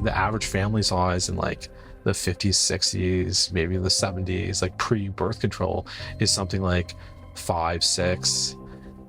the average family size in like the 50s, 60s, maybe the 70s, like pre-birth control, is something like 5, 6.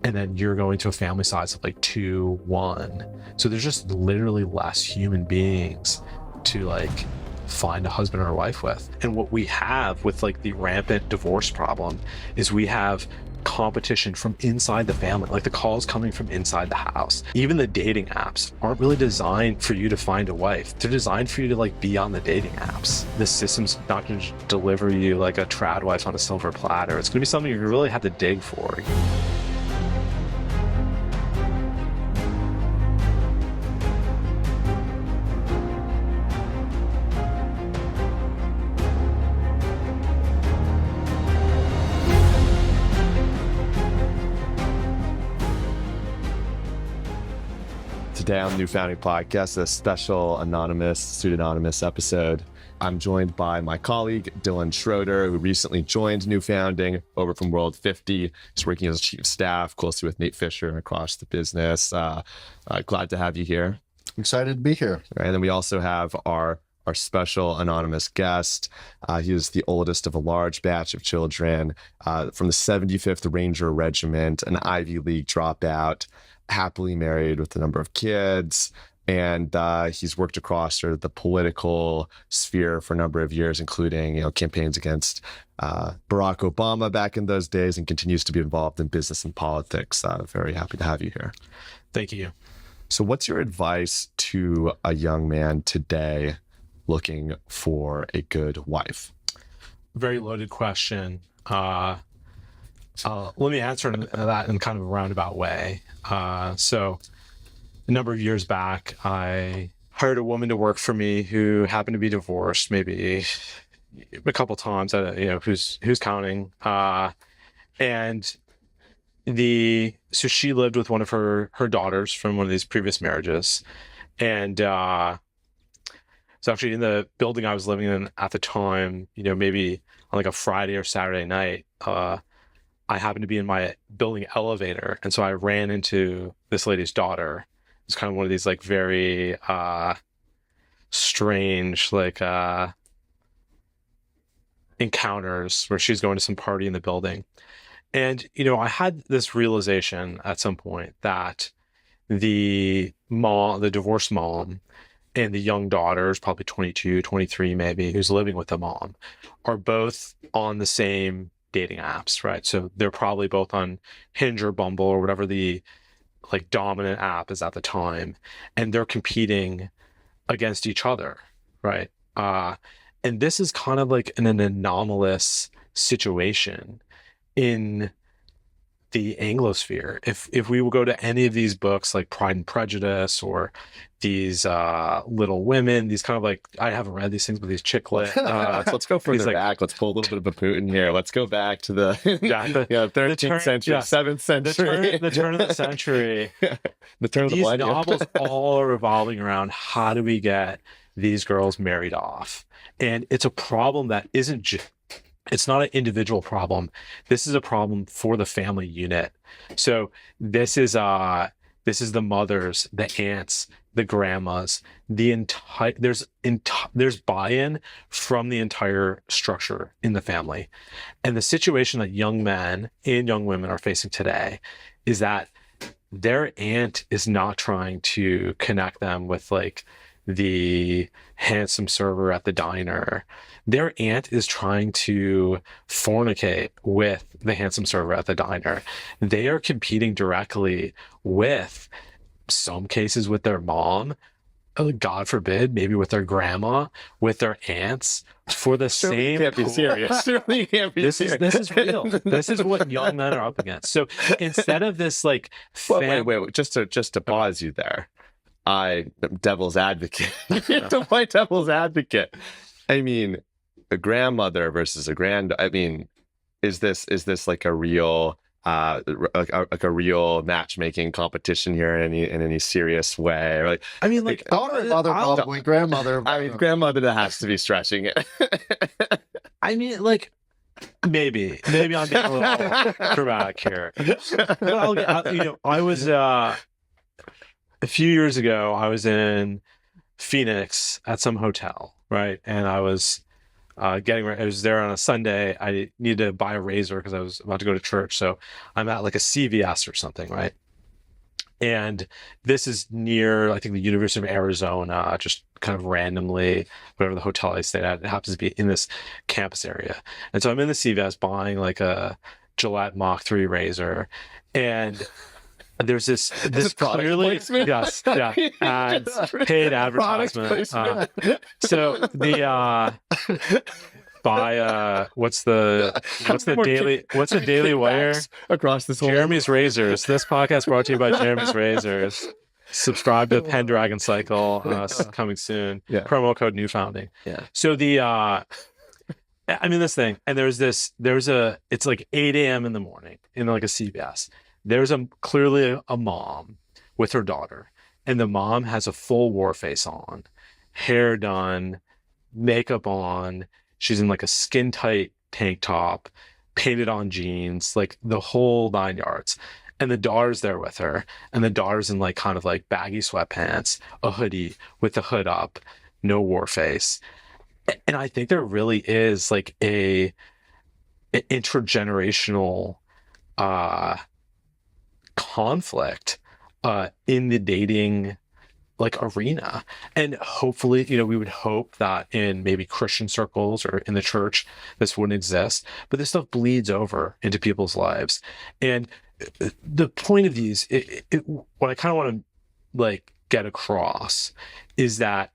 And then you're going to a family size of like 2, 1. So there's just literally less human beings to like find a husband or a wife with. And what we have with like the rampant divorce problem is we have competition from inside the family, like the calls coming from inside the house. Even the dating apps aren't really designed for you to find a wife. They're designed for you to like be on the dating apps. The system's not going to deliver you like a trad wife on a silver platter. It's going to be something you really have to dig for. Today on the New Founding Podcast, a special pseudonymous episode. I'm joined by my colleague, Dylan Schroeder, who recently joined New Founding over from World 50. He's working as chief of staff, closely with Nate Fisher across the business. Glad to have you here. Excited to be here. Right, and then we also have our special anonymous guest. He is the oldest of a large batch of children from the 75th Ranger Regiment, an Ivy League dropout, happily married with a number of kids, and he's worked across sort of the political sphere for a number of years, including campaigns against Barack Obama back in those days, and continues to be involved in business and politics. Very happy to have you here. Thank you. So what's your advice to a young man today looking for a good wife? Very loaded question. Let me answer that in kind of a roundabout way. So a number of years back, I hired a woman to work for me who happened to be divorced maybe a couple times, who's counting. So she lived with one of her daughters from one of these previous marriages. And so actually in the building I was living in at the time, maybe on like a Friday or Saturday night, I happened to be in my building elevator. And so I ran into this lady's daughter. It's kind of one of these like very strange encounters where she's going to some party in the building. And, I had this realization at some point that the divorced mom, and the young daughter is probably 22, 23 maybe, who's living with the mom, are both on the same dating apps, right? So they're probably both on Hinge or Bumble or whatever the like dominant app is at the time, and they're competing against each other, right? And this is kind of like an anomalous situation in the Anglosphere. If we will go to any of these books like Pride and Prejudice or these Little Women, these kind of like, I haven't read these things, but these chick lit. So let's go further back. Let's pull a little bit of a Putin here. Let's go back to the 13th century, 7th century. The turn of the century. The turn of the millennium. These novels all are revolving around how do we get these girls married off? And it's a problem that isn't just, it's not an individual problem. This is a problem for the family unit. So this is the mothers, the aunts, the grandmas, there's buy-in from the entire structure in the family. And the situation that young men and young women are facing today is that their aunt is not trying to connect them with like the handsome server at the diner. Their aunt is trying to fornicate with the handsome server at the diner. They are competing directly with, some cases with their mom, God forbid, maybe with their grandma, with their aunts, for the same. Can't be serious. Surely can't be serious. This is real. This is what young men are up against. So instead of this like, wait, just to pause you there. Devil's advocate. To play devil's advocate. I mean, a grandmother versus a is this like a real like a real matchmaking competition here in any serious way? Or like, Mother probably, grandmother. Grandmother that has to be stretching it. Maybe I'm being a little dramatic here. I was a few years ago, I was in Phoenix at some hotel, right? And I was getting ready. I was there on a Sunday. I needed to buy a razor because I was about to go to church. So I'm at like a CVS or something, right? And this is near, I think, the University of Arizona, just kind of randomly, whatever the hotel I stayed at, it happens to be in this campus area. And so I'm in the CVS buying like a Gillette Mach 3 razor. And there's this Product clearly, placement? yes, yeah, ads, paid advertisement. So the by what's the daily wire? Across this whole Jeremy's Razors. This podcast brought to you by Jeremy's Razors. Subscribe to Pendragon Cycle, coming soon. Yeah. Promo code Newfounding. Yeah. So this thing, and it's like 8 a.m. in the morning in like a CVS. There's clearly a mom with her daughter, and the mom has a full war face on, hair done, makeup on. She's in like a skin tight tank top, painted on jeans, like the whole 9 yards. And the daughter's there with her, and the daughter's in like kind of like baggy sweatpants, a hoodie with the hood up, no war face. And I think there really is like an intergenerational conflict in the dating like arena. And hopefully, we would hope that in maybe Christian circles or in the church, this wouldn't exist, but this stuff bleeds over into people's lives. And the point of these, what I kind of want to like get across is that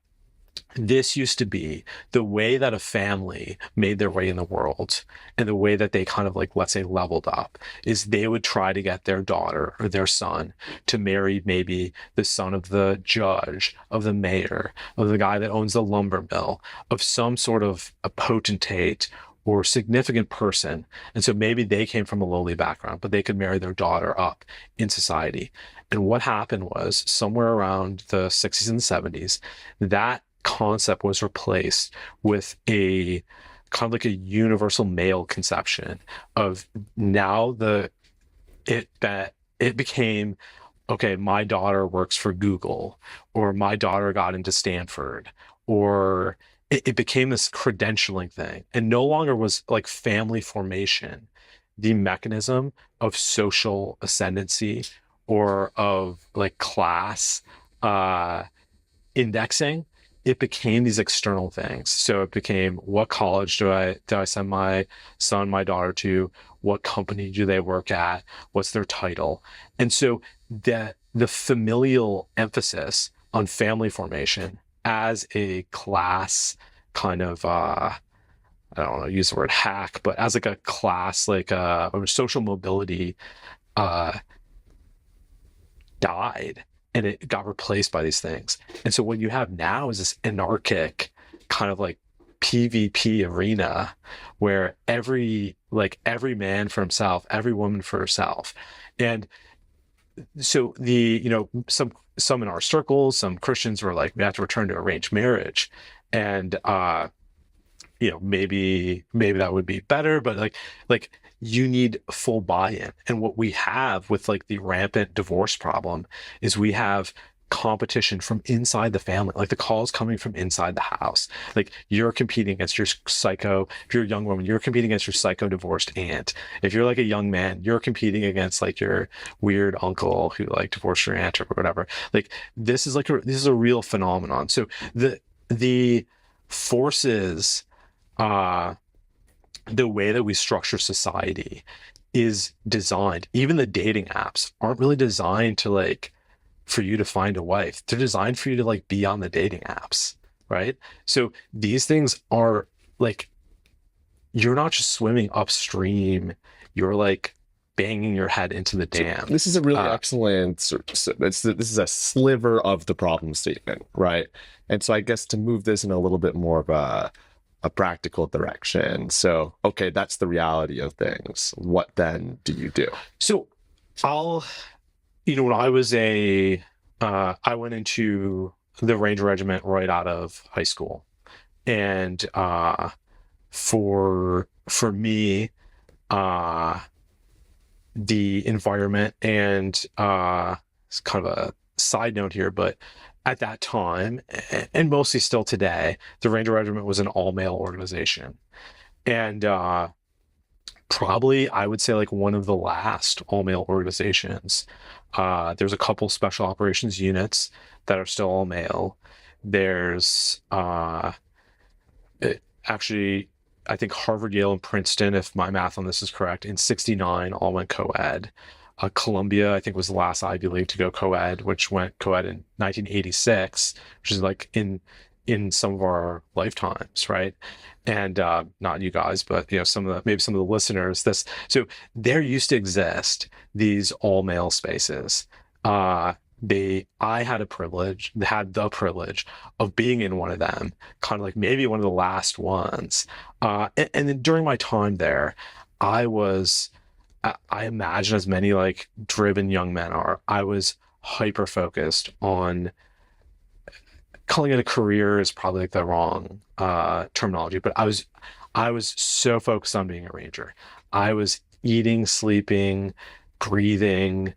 this used to be the way that a family made their way in the world, and the way that they kind of like, let's say, leveled up, is they would try to get their daughter or their son to marry maybe the son of the judge, of the mayor, of the guy that owns the lumber mill, of some sort of a potentate or significant person. And so maybe they came from a lowly background, but they could marry their daughter up in society. And what happened was, somewhere around the 60s and 70s, that concept was replaced with a kind of like a universal male conception of now it became, okay, my daughter works for Google, or my daughter got into Stanford, or it became this credentialing thing. And no longer was like family formation the mechanism of social ascendancy or of like class indexing. It became these external things. So it became, what college do I send my son, my daughter to? What company do they work at? What's their title? And so the familial emphasis on family formation as a class kind of, I don't know, use the word hack, but as like a class, like or social mobility died. And it got replaced by these things. And so what you have now is this anarchic kind of like PvP arena where every man for himself, every woman for herself. And so some in our circles, some Christians were like, we have to return to arranged marriage. And maybe that would be better, but like you need full buy-in. And what we have with like the rampant divorce problem is we have competition from inside the family, like the calls coming from inside the house. Like, you're competing against your psycho, if you're a young woman, you're competing against your psycho divorced aunt. If you're like a young man, you're competing against like your weird uncle who like divorced your aunt or whatever. Like, this is a real phenomenon. So the forces, the way that we structure society is designed, even the dating apps aren't really designed to like for you to find a wife. They're designed for you to like be on the dating apps, right? So these things are like, you're not just swimming upstream, you're like banging your head into the dam. This is a really excellent, this is a sliver of the problem statement, right? And so I guess to move this in a little bit more of a practical direction. So, okay, that's the reality of things. What then do you do? So when I was I went into the Ranger Regiment right out of high school. And for me, the environment, and it's kind of a side note here, but at that time, and mostly still today, the Ranger Regiment was an all-male organization. And probably, I would say, like one of the last all-male organizations. There's a couple special operations units that are still all-male. There's actually, I think Harvard, Yale, and Princeton, if my math on this is correct, in '69 all went co-ed. Columbia, I think, was the last Ivy League to go co-ed, which went co-ed in 1986, which is like in some of our lifetimes, right? And not you guys, but some of the listeners. So there used to exist these all male spaces. I had the privilege of being in one of them, kind of like maybe one of the last ones. And then during my time there, I imagine, as many like driven young men are, I was hyper focused on, calling it a career is probably like the wrong terminology, but I was so focused on being a ranger. I was eating, sleeping, breathing.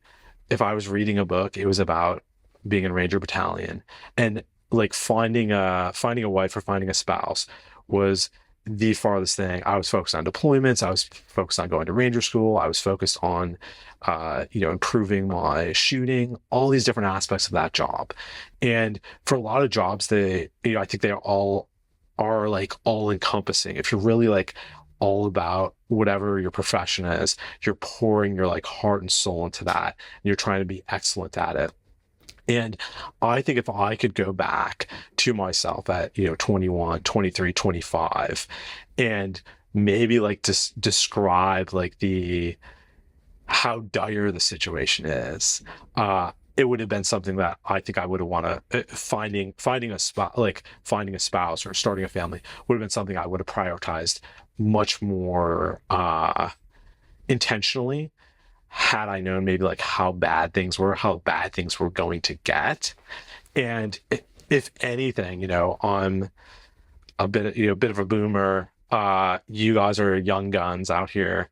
If I was reading a book, it was about being in Ranger Battalion. And like finding a wife or finding a spouse was the farthest thing. I was focused on deployments. I was focused on going to Ranger school. I was focused on improving my shooting, all these different aspects of that job. And for a lot of jobs, I think they all are like all encompassing. If you're really like all about whatever your profession is, you're pouring your like heart and soul into that, and you're trying to be excellent at it. And I think if I could go back to myself at 21, 23, 25, and maybe like describe like how dire the situation is, it would have been something that I think I would have wanted. Finding a spouse or starting a family would have been something I would have prioritized much more intentionally, had I known maybe like how bad things were going to get. And if anything, I'm a bit of a boomer. You guys are young guns out here,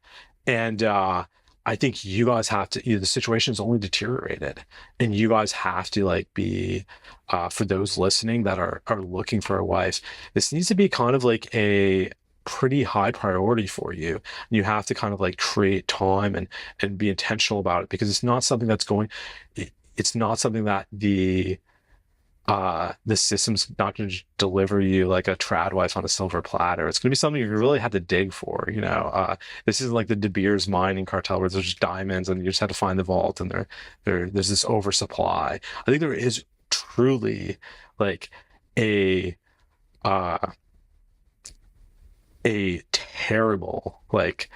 and I think you guys have to. The situation's only deteriorated, and you guys have to like be, for those listening that are looking for a wife, this needs to be kind of like a pretty high priority for you. You have to kind of like create time and be intentional about it, because it's not something that the system's not going to deliver you like a trad wife on a silver platter. It's going to be something you really have to dig for. This isn't like the De Beers mining cartel where there's just diamonds and you just have to find the vault, and there's this oversupply. I think there is truly like a terrible like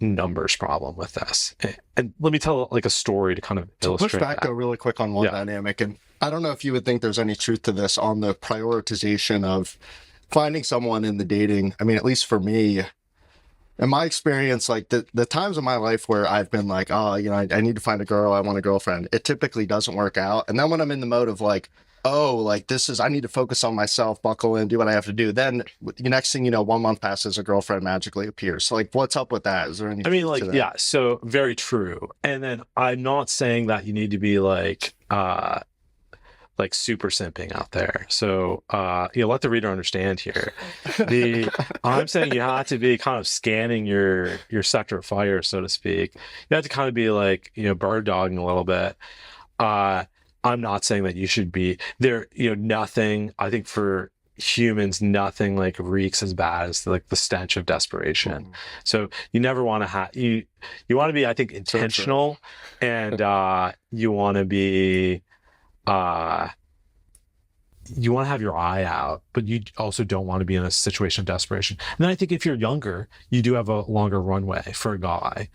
numbers problem with this. And let me tell like a story to kind of illustrate push back though really quick on one dynamic. And I don't know if you would think there's any truth to this on the prioritization of finding someone in the dating. I mean, at least for me, in my experience, like the times in my life where I've been like, I need to find a girl, I want a girlfriend, it typically doesn't work out. And then when I'm in the mode of like, I need to focus on myself, buckle in, do what I have to do, then the next thing you know, 1 month passes, a girlfriend magically appears. So like, what's up with that? Is there any? I mean, like, yeah, so very true. And then I'm not saying that you need to be like super simping out there. So let the reader understand here. I'm saying you have to be kind of scanning your sector of fire, so to speak. You have to kind of be like, bird dogging a little bit. I'm not saying that you should be there. Nothing, I think for humans, nothing like reeks as bad as like the stench of desperation. Mm-hmm. So you never want to have, you want to be, I think, intentional, and you want to be, you want to have your eye out, but you also don't want to be in a situation of desperation. And then I think if you're younger, you do have a longer runway for a guy.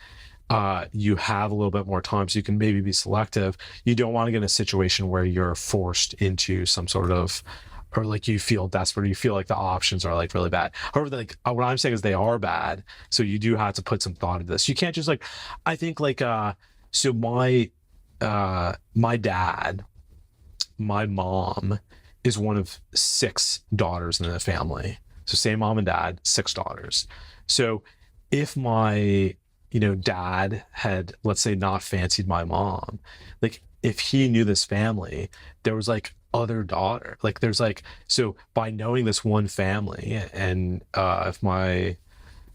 You have a little bit more time, so you can maybe be selective. You don't want to get in a situation where you're forced into some sort of, or like you feel desperate, or you feel like the options are like really bad. However, like what I'm saying is they are bad, so you do have to put some thought into this. You can't just like, I think like, so my dad, my mom is one of 6 daughters in the family. So same mom and dad, 6 daughters. So if my dad had, let's say, not fancied my mom, like if he knew this family, there was like other daughter, like there's like, so by knowing this one family, and if my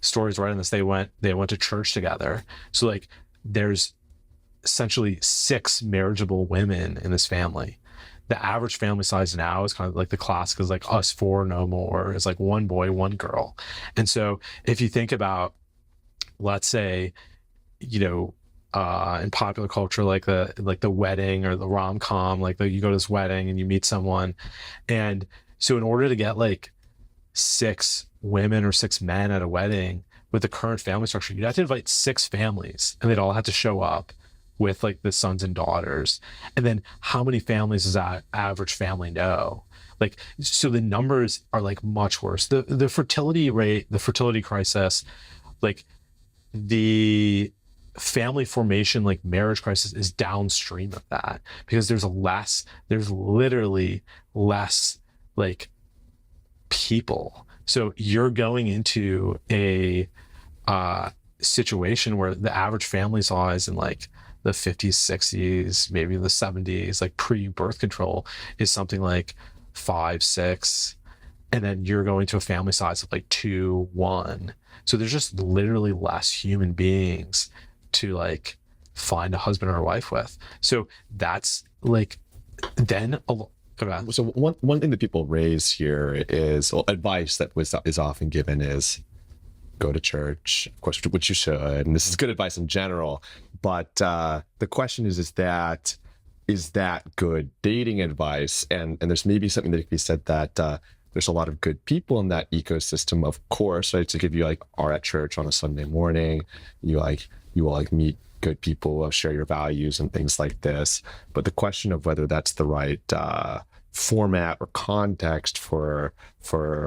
story's right on this, they went to church together. So like there's essentially 6 marriageable women in this family. The average family size now is kind of like the classic is like us 4, no more. It's like 1 boy, 1 girl. And so if you think about, let's say, you know, in popular culture, like the wedding or the rom-com, like you go to this wedding and you meet someone. And so in order to get like 6 women or 6 men at a wedding with the current family structure, you'd have to invite 6 families and they'd all have to show up with like the sons and daughters. And then how many families does that average family know? Like, so the numbers are like much worse. The fertility rate, the fertility crisis, like the family formation, like marriage crisis is downstream of that, because there's literally less like people. So you're going into a situation where the average family size in like the 50s, 60s, maybe the 70s, like pre-birth control, is something like 5, 6, and then you're going to a family size of like 2, 1. So there's just literally less human beings to like find a husband or a wife with. So that's like, then so one thing that people raise here is, well, advice that is often given is go to church, of course, which you should, and this is good advice in general. But the question is that good dating advice? And there's maybe something that can be said that there's a lot of good people in that ecosystem, of course, right? To give you like are at church on a Sunday morning, you will like meet good people, share your values and things like this. But the question of whether that's the right format or context for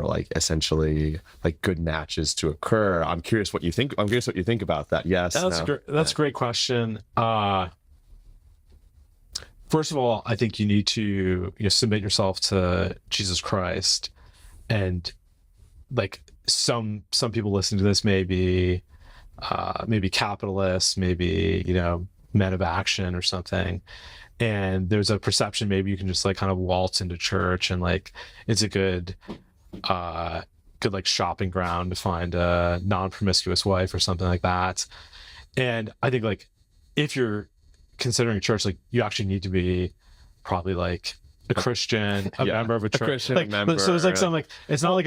like essentially like good matches to occur, I'm curious what you think about that. Yes, that's a great question. First of all, I think you need to submit yourself to Jesus Christ, and like some people listening to this may be capitalists, maybe men of action or something, and there's a perception maybe you can just like kind of waltz into church and like it's a good like shopping ground to find a non-promiscuous wife or something like that. And I think like if you're considering church, like you actually need to be probably like a Christian, a member of a church. A Christian like, member. So it's like some like it's not like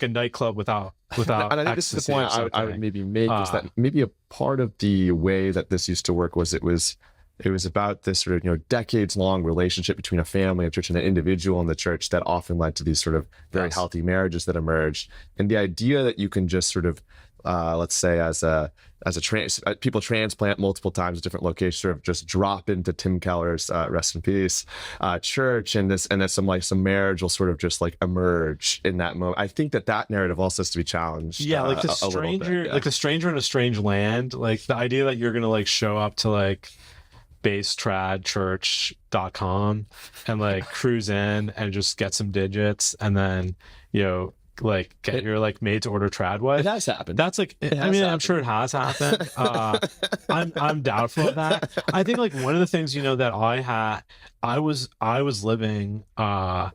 a nightclub without. And I think this is the point I would maybe make is that maybe a part of the way that this used to work was it was about this sort of decades long relationship between a family, a church, and an individual in the church that often led to these sort of very healthy marriages that emerged. And the idea that you can just sort of let's say people transplant multiple times at different locations, sort of just drop into Tim Keller's rest in peace church, and that some marriage will sort of just like emerge in that moment. I think that narrative also has to be challenged. Yeah, like the stranger, like the stranger in a strange land. Like the idea that you're gonna like show up to like basetradchurch.com and like cruise in and just get some digits and then like get your like made to order trad wife. It has happened. That's like I'm sure it has happened. I'm doubtful of that. I think like one of the things that I was living I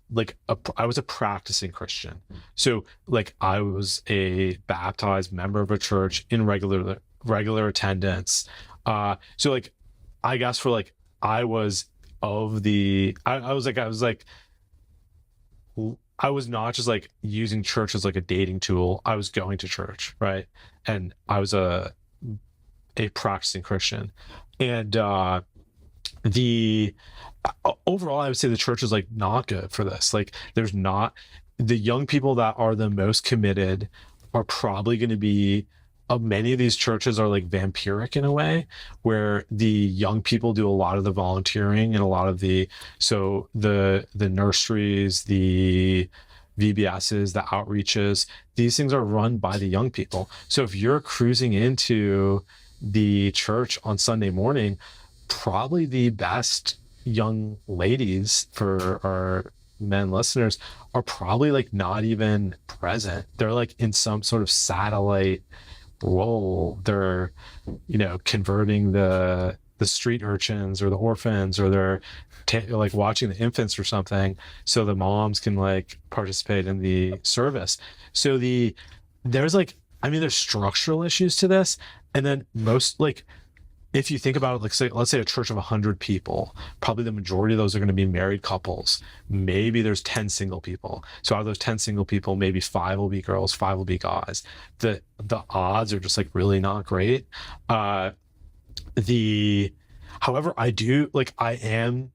was a practicing Christian. So like I was a baptized member of a church in regular attendance. So like I guess for like I was not just like using church as like a dating tool. I was going to church, right? And I was a practicing Christian. And overall I would say the church is like not good for this. Like there's not, the young people that are the most committed are probably going to be, many of these churches are like vampiric in a way, where the young people do a lot of the volunteering and a lot of the nurseries, the VBSs, the outreaches. These things are run by the young people. So if you're cruising into the church on Sunday morning, probably the best young ladies for our men listeners are probably like not even present. They're like in some sort of satellite role. They're converting the the street urchins or the orphans, or they're like watching the infants or something, so the moms can like participate in the service. So there's like, I mean, there's structural issues to this. And then most, like, if you think about it, like, say, let's say a church of 100 people, probably the majority of those are going to be married couples. Maybe there's 10 single people. So out of those 10 single people, maybe 5 will be girls, 5 will be guys. The odds are just like really not great. However, I am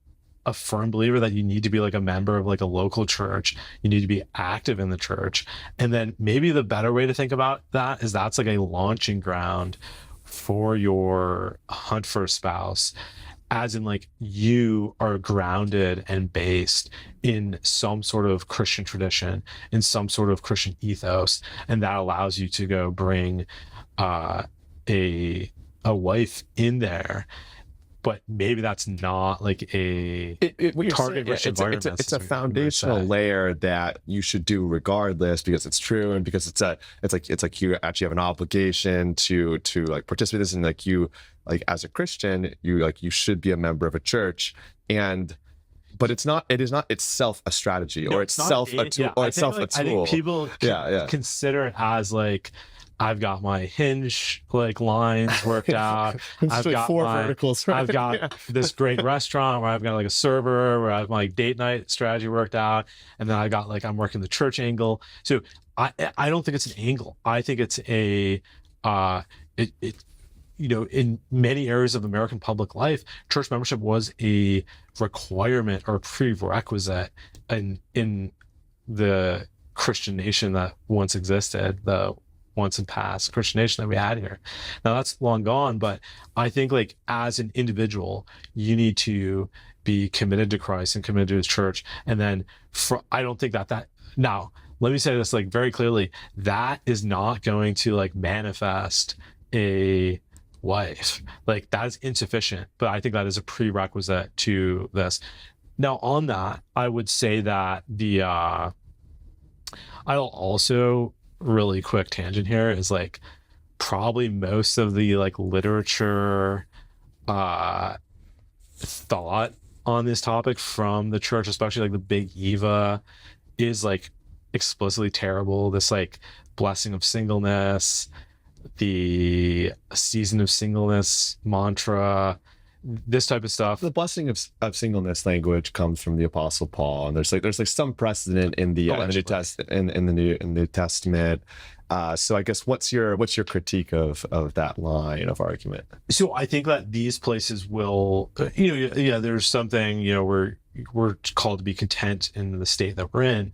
a firm believer that you need to be like a member of like a local church. You need to be active in the church. And then maybe the better way to think about that is that's like a launching ground for your hunt for a spouse, as in like you are grounded and based in some sort of Christian tradition, in some sort of Christian ethos, and that allows you to go bring a wife in there. But maybe that's not like a target rich environment. It's a foundational layer that you should do regardless, because it's true, and because it's like you actually have an obligation to like participate in this, and like you, like as a Christian, you should be a member of a church. But it is not itself a strategy, or it's self a tool, or itself a tool. I think people consider it as like, I've got my Hinge like lines worked out. I've got 4 verticals. Right? I've got this great restaurant where I've got like a server, where I have my date night strategy worked out, and then I got like, I'm working the church angle. So I don't think it's an angle. I think it's a in many areas of American public life, church membership was a requirement or prerequisite in the Christian nation that once existed, the once and past Christian nation that we had here. Now that's long gone, but I think like as an individual, you need to be committed to Christ and committed to his church. And then I don't think that now, let me say this like very clearly, that is not going to like manifest a wife. Like that is insufficient, but I think that is a prerequisite to this. Now on that, I would say that I'll also, really quick tangent here, is like probably most of the like literature thought on this topic from the church, especially like the Big Eva, is like explicitly terrible. This like blessing of singleness, the season of singleness mantra, this type of stuff. The blessing of singleness language comes from the Apostle Paul, and there's like some precedent in the New Testament, in the New Testament. So I guess what's your critique of that line of argument? So I think that these places will, there's something, we're called to be content in the state that we're in.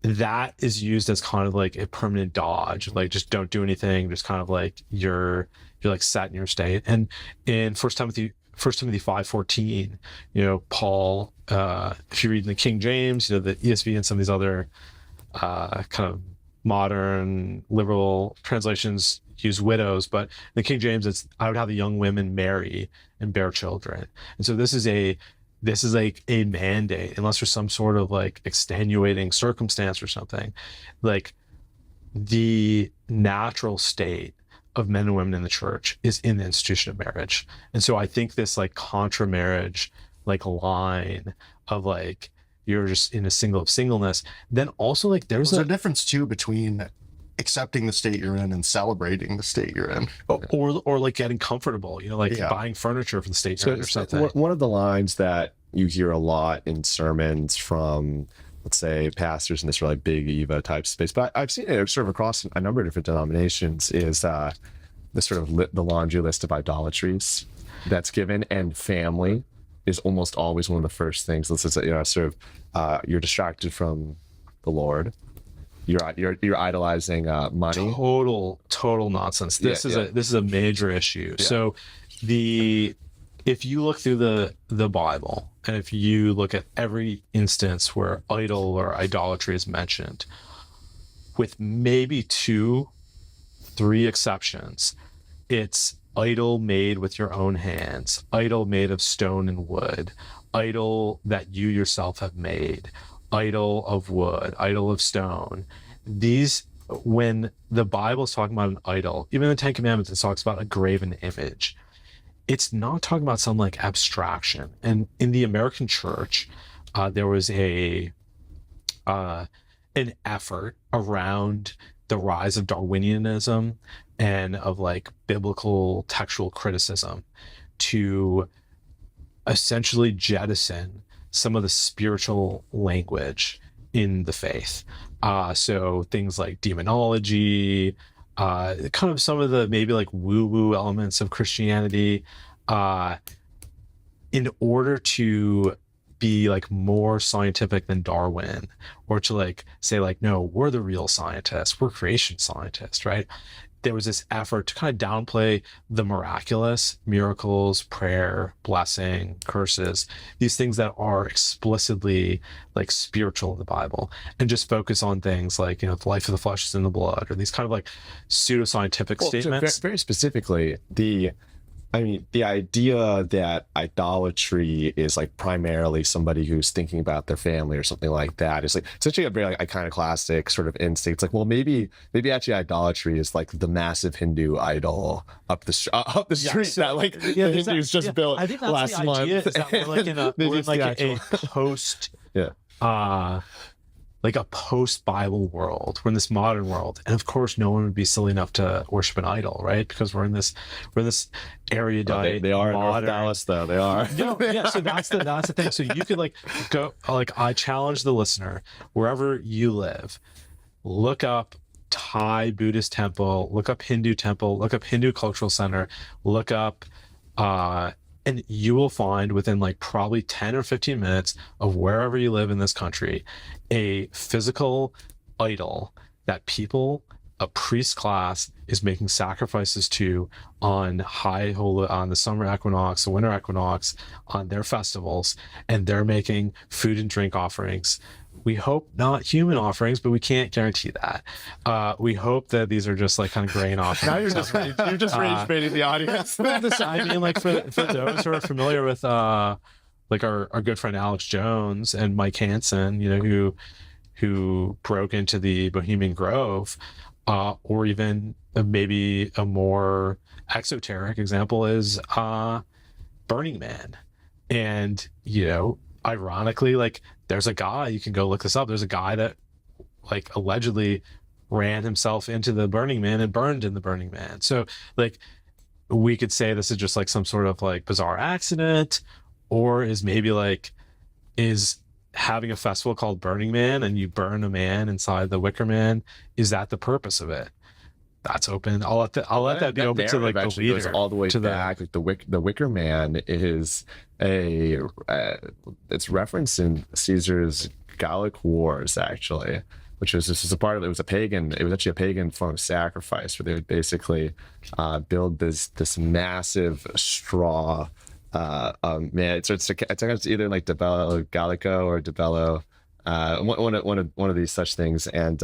That is used as kind of like a permanent dodge, like just don't do anything, just kind of like you're like set in your state. And in 1 Timothy 5:14, Paul, if you read in the King James, the ESV and some of these other kind of modern liberal translations use widows, but in the King James, I would have the young women marry and bear children. And so this is like a mandate, unless there's some sort of like extenuating circumstance or something. Like the natural state of men and women in the church is in the institution of marriage. And so I think this like contra marriage like line of like you're just in a single of singleness, then also like there's a difference too between accepting the state you're in and celebrating the state you're in, or like getting comfortable, buying furniture for the state you're in or something. One of the lines that you hear a lot in sermons from, let's say, pastors in this really Big Eva type space, but I've seen it sort of across a number of different denominations, is the sort of the laundry list of idolatries that's given, and family is almost always one of the first things. Let's say, you're distracted from the Lord. You're idolizing money. Total nonsense. This is a major issue. Yeah. So if you look through the Bible, and if you look at every instance where idol or idolatry is mentioned, with maybe 2-3 exceptions, it's idol made with your own hands, idol made of stone and wood, idol that you yourself have made, idol of wood, idol of stone. These, when the Bible is talking about an idol, even in the Ten Commandments, it talks about a graven image. it's not talking about some like abstraction. And in the American church, there was an effort around the rise of Darwinianism and of like biblical textual criticism to essentially jettison some of the spiritual language in the faith. So things like demonology, kind of some of the maybe like woo-woo elements of Christianity, in order to be like more scientific than Darwin, or to like say like, no, we're the real scientists, we're creation scientists, right? There was this effort to kind of downplay the miraculous, miracles, prayer, blessing, curses, these things that are explicitly like spiritual in the Bible, and just focus on things like, you know, the life of the flesh is in the blood, or these kind of like pseudoscientific statements. Very specifically, the idea that idolatry is like primarily somebody who's thinking about their family or something like that is like essentially a very like iconoclastic sort of instinct. It's like, well, maybe actually idolatry is like the massive Hindu idol up the street that like the Hindus just built I think that's last the month. idea, is that we're like in a post like a post-Bible world. We're in this modern world, and of course, no one would be silly enough to worship an idol, right? Because we're in this erudite. They are modern... in North Dallas, though. They are. Yeah. So that's the thing. So you could like go like, I challenge the listener, wherever you live, look up Thai Buddhist temple, look up Hindu temple, look up Hindu cultural center, look up. And you will find within like probably 10 or 15 minutes of wherever you live in this country, a physical idol that a priest class is making sacrifices to on the summer equinox, the winter equinox, on their festivals, and they're making food and drink offerings. We hope not human offerings, but we can't guarantee that. We hope that these are just like kind of grain offerings. Now you're just rage baiting the audience. I mean, like for those who are familiar with like our good friend Alex Jones and Mike Hansen, you know, who broke into the Bohemian Grove, or even maybe a more exoteric example is Burning Man. And, you know, ironically, like there's a guy, you can go look this up, there's a guy that like allegedly ran himself into the Burning Man and burned in the Burning Man. So like we could say this is just like some sort of like bizarre accident, or is having a festival called Burning Man and you burn a man inside the Wicker Man, is that the purpose of it? That's open. I'll let that be open to like the leader. Goes all the way back. Like the Wicker Man is it's referenced in Caesar's Gallic Wars, actually, which was a part of it. It was actually a pagan form of sacrifice where they would basically build this massive straw man. It's either like Debello Gallico or Debello. One of these such things, and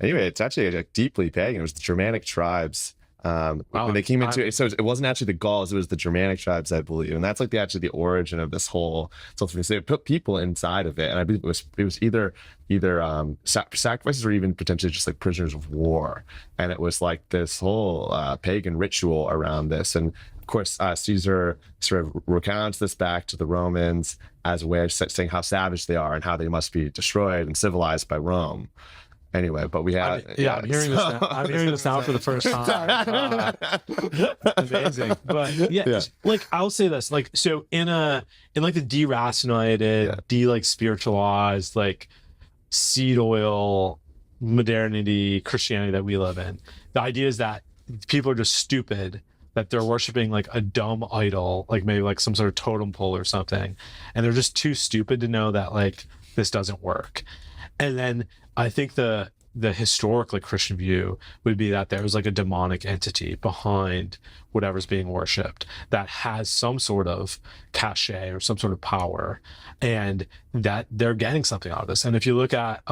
anyway, it's actually like deeply pagan. It was the Germanic tribes when they came into it. So it wasn't actually the Gauls; it was the Germanic tribes, I believe, and that's like the origin of this whole thing. So they put people inside of it, and I believe it was either sacrifices or even potentially just like prisoners of war, and it was like this whole pagan ritual around this. And of course, Caesar sort of recounts this back to the Romans as a way of saying how savage they are and how they must be destroyed and civilized by Rome. Anyway, but we have... I'm hearing this now. I'm hearing this now for the first time. Amazing. But yeah, like I'll say this, like, so in like the deracinated, like spiritualized, like seed oil modernity Christianity that we live in, the idea is that people are just stupid, that they're worshiping like a dumb idol, like maybe like some sort of totem pole or something, and they're just too stupid to know that like this doesn't work. And then I think the historically Christian view would be that there's like a demonic entity behind whatever's being worshipped that has some sort of cachet or some sort of power, and that they're getting something out of this. And if you look at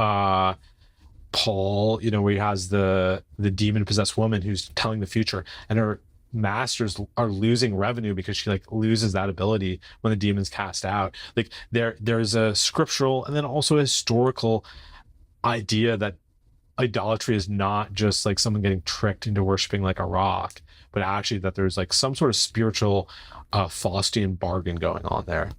Paul, you know, where he has the demon possessed woman who's telling the future, and her masters are losing revenue because she like loses that ability when the demon's cast out. Like there's a scriptural and then also a historical idea that idolatry is not just like someone getting tricked into worshiping like a rock, but actually that there's like some sort of spiritual Faustian bargain going on there.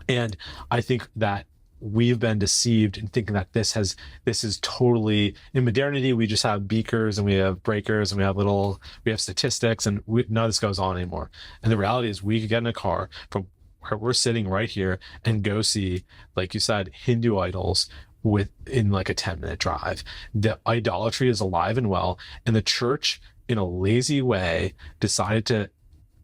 And I think that we've been deceived in thinking that this is totally, in modernity we just have beakers and we have breakers and we have statistics, and none of this goes on anymore. And the reality is we could get in a car from where we're sitting right here and go see, like you said, Hindu idols within like a 10-minute drive. The idolatry is alive and well, and the church in a lazy way decided to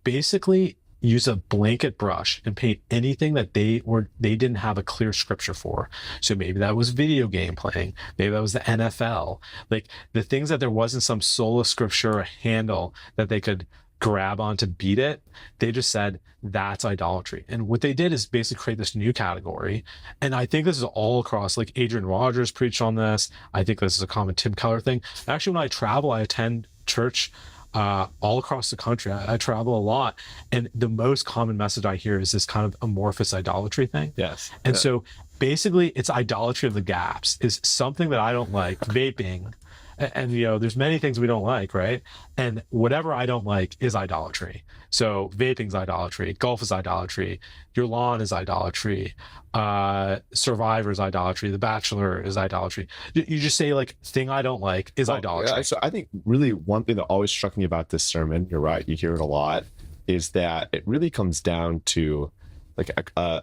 basically use a blanket brush and paint anything that they didn't have a clear scripture for. So maybe that was video game playing, maybe that was the NFL, like the things that there wasn't some sola scriptura or handle that they could grab on to beat it. They just said that's idolatry. And what they did is basically create this new category. And I think this is all across, like Adrian Rogers preached on this. I think this is a common Tim Keller thing. Actually, when I travel, I attend church all across the country. I travel a lot, and the most common message I hear is this kind of amorphous idolatry thing. Yes. And so basically it's idolatry of the gaps, is something that I don't like, vaping. And you know, there's many things we don't like, right? And whatever I don't like is idolatry. So vaping's idolatry, golf is idolatry, your lawn is idolatry, Survivor is idolatry, The Bachelor is idolatry. You just say like, thing I don't like is idolatry. Yeah, so I think really one thing that always struck me about this sermon, you're right, you hear it a lot, is that it really comes down to like a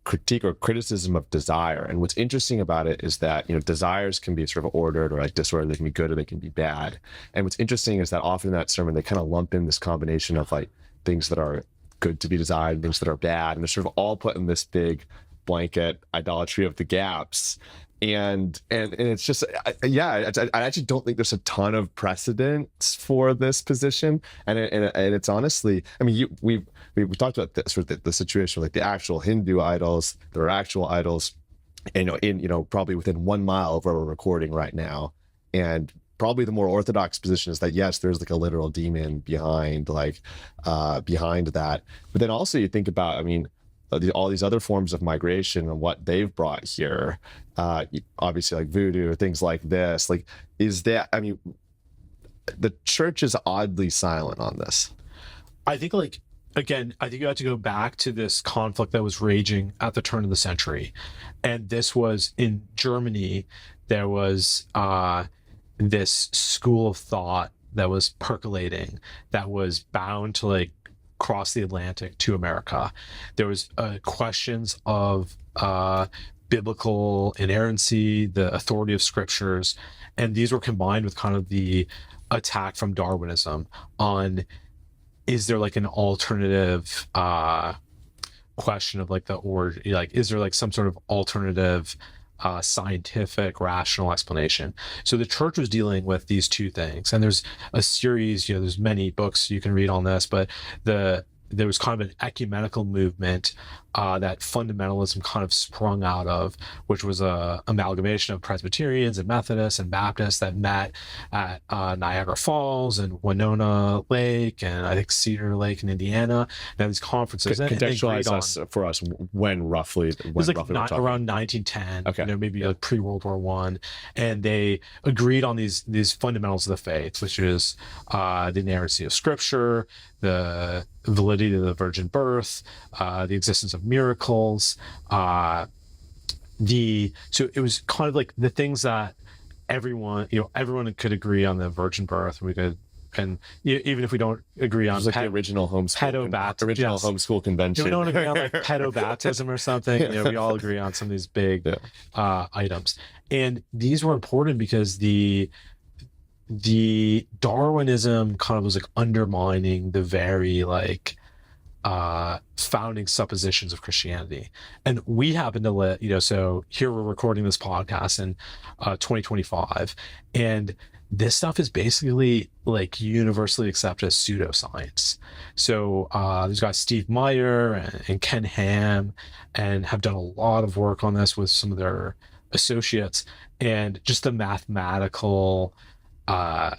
critique or criticism of desire. And what's interesting about it is that, you know, desires can be sort of ordered or like disordered. They can be good or they can be bad. And what's interesting is that often in that sermon, they kind of lump in this combination of like things that are good to be desired, things that are bad. And they're sort of all put in this big blanket idolatry of the gaps. And it's just, I actually don't think there's a ton of precedence for this position. And it's honestly, I mean, we talked about this, sort of the situation, like the actual Hindu idols, there are actual idols, probably within 1 mile of where we're recording right now. And probably the more orthodox position is that, yes, there's like a literal demon behind that. But then also you think about, I mean, all these other forms of migration and what they've brought here, obviously like voodoo or things like this, like, is that, I mean, the church is oddly silent on this. I think like, again, I think you have to go back to this conflict that was raging at the turn of the century. And this was in Germany, there was this school of thought that was percolating, that was bound to like cross the Atlantic to America. There was questions of biblical inerrancy, the authority of scriptures, and these were combined with kind of the attack from Darwinism on, is there like an alternative question of like is there like some sort of alternative scientific rational explanation? So the church was dealing with these two things, and there's a series, there's many books you can read on this, but there was kind of an ecumenical movement that fundamentalism kind of sprung out of, which was a amalgamation of Presbyterians and Methodists and Baptists that met at Niagara Falls and Winona Lake and I think Cedar Lake in Indiana. Now these conferences. Contextualize us for us when roughly. It was like around 1910. Okay. Maybe like pre-World War I, and they agreed on these fundamentals of the faith, which is the inerrancy of Scripture, the validity of the virgin birth, the existence of miracles, so it was kind of like the things that everyone could agree on, the virgin birth. We could, and even if we don't agree on like the original homeschool convention, we don't agree on like pedobaptism or something. We all agree on some of these big items, and these were important because the Darwinism kind of was like undermining the very like founding suppositions of Christianity. And we happen to let, so here we're recording this podcast in 2025, and this stuff is basically like universally accepted as pseudoscience. So these guys, Steve Meyer and Ken Ham, and have done a lot of work on this with some of their associates, and just the mathematical, the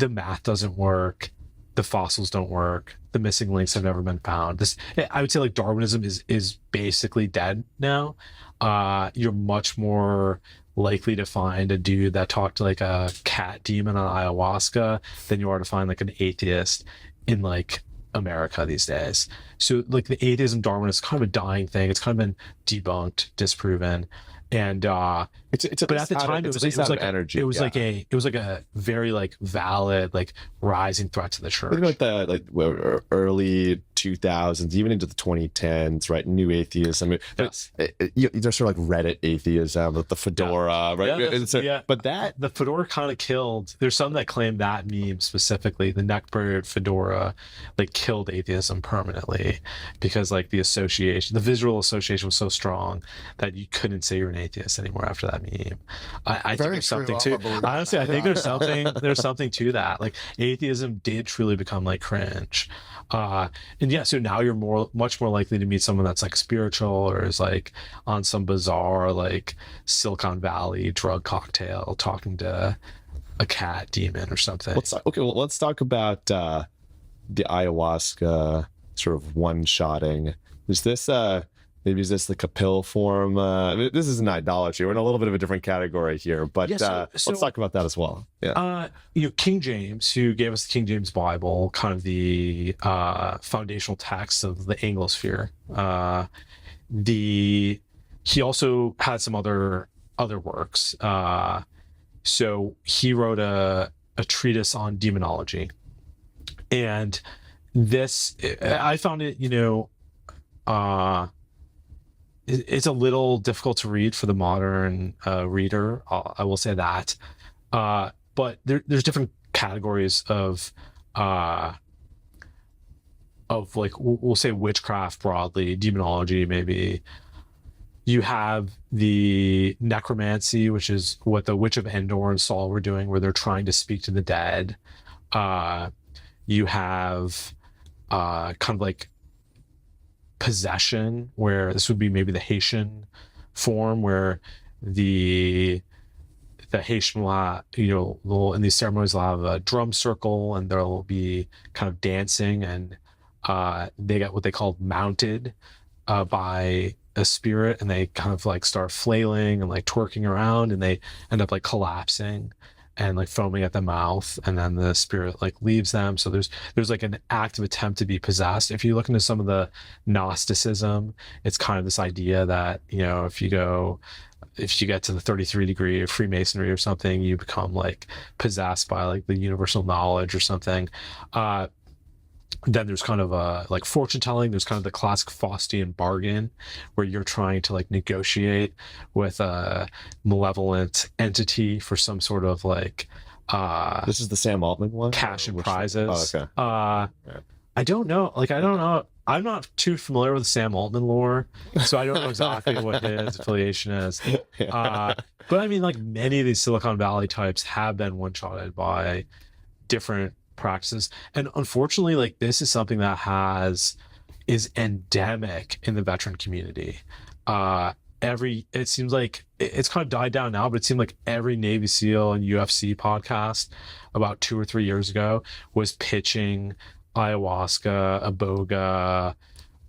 math doesn't work. the fossils don't work, the missing links have never been found. This, I would say, like, Darwinism is basically dead now. You're much more likely to find a dude that talked to like a cat demon on ayahuasca than you are to find like an atheist in like America these days. So like the atheism Darwin is kind of a dying thing. It's kind of been debunked, disproven. And but at the time it was like energy. It was like a very like valid, like rising threat to the church. Like the early 2000s, even into the 2010s, right? New atheism. Yes. There's sort of like Reddit atheism, the fedora, right? But that the fedora kind of killed. There's some that claim that meme specifically, the neckbeard fedora, like killed atheism permanently because like the visual association was so strong that you couldn't say you're an atheist anymore after that meme. I think there's something to honestly. I think there's something to that. Like atheism did truly become like cringe. And yeah, so now you're much more likely to meet someone that's like spiritual or is like on some bizarre like Silicon Valley drug cocktail talking to a cat demon or something. Let's talk about the ayahuasca sort of one-shotting. Is this maybe is this the Capil form? This is an idolatry. We're in a little bit of a different category here, but let's talk about that as well. Yeah. King James, who gave us the King James Bible, kind of the foundational text of the Anglosphere. He also had some other works. So he wrote a treatise on demonology, and this I found it, it's a little difficult to read for the modern reader. I will say that, but there's different categories of like we'll say witchcraft broadly, demonology maybe. You have the necromancy, which is what the Witch of Endor and Saul were doing, where they're trying to speak to the dead. You have kind of like possession, where this would be maybe the Haitian form, where the Haitian will in these ceremonies they'll have a drum circle and there'll be kind of dancing, and they get what they call mounted by a spirit, and they kind of like start flailing and like twerking around, and they end up like collapsing and like foaming at the mouth, and then the spirit like leaves them. So there's like an active attempt to be possessed. If you look into some of the Gnosticism, it's kind of this idea that if you get to the 33rd degree of Freemasonry or something, you become like possessed by like the universal knowledge or something. Then there's kind of like fortune telling. There's kind of the classic Faustian bargain, where you're trying to like negotiate with a malevolent entity for some sort of like this is the Sam Altman one, cash and prizes. Okay. I don't know. I'm not too familiar with the Sam Altman lore, so I don't know exactly what his affiliation is. But I mean, like many of these Silicon Valley types have been one-shotted by different practices, and unfortunately, like this is something that is endemic in the veteran community. It seems like it's kind of died down now, but it seemed like every Navy SEAL and UFC podcast about 2 or 3 years ago was pitching ayahuasca, iboga,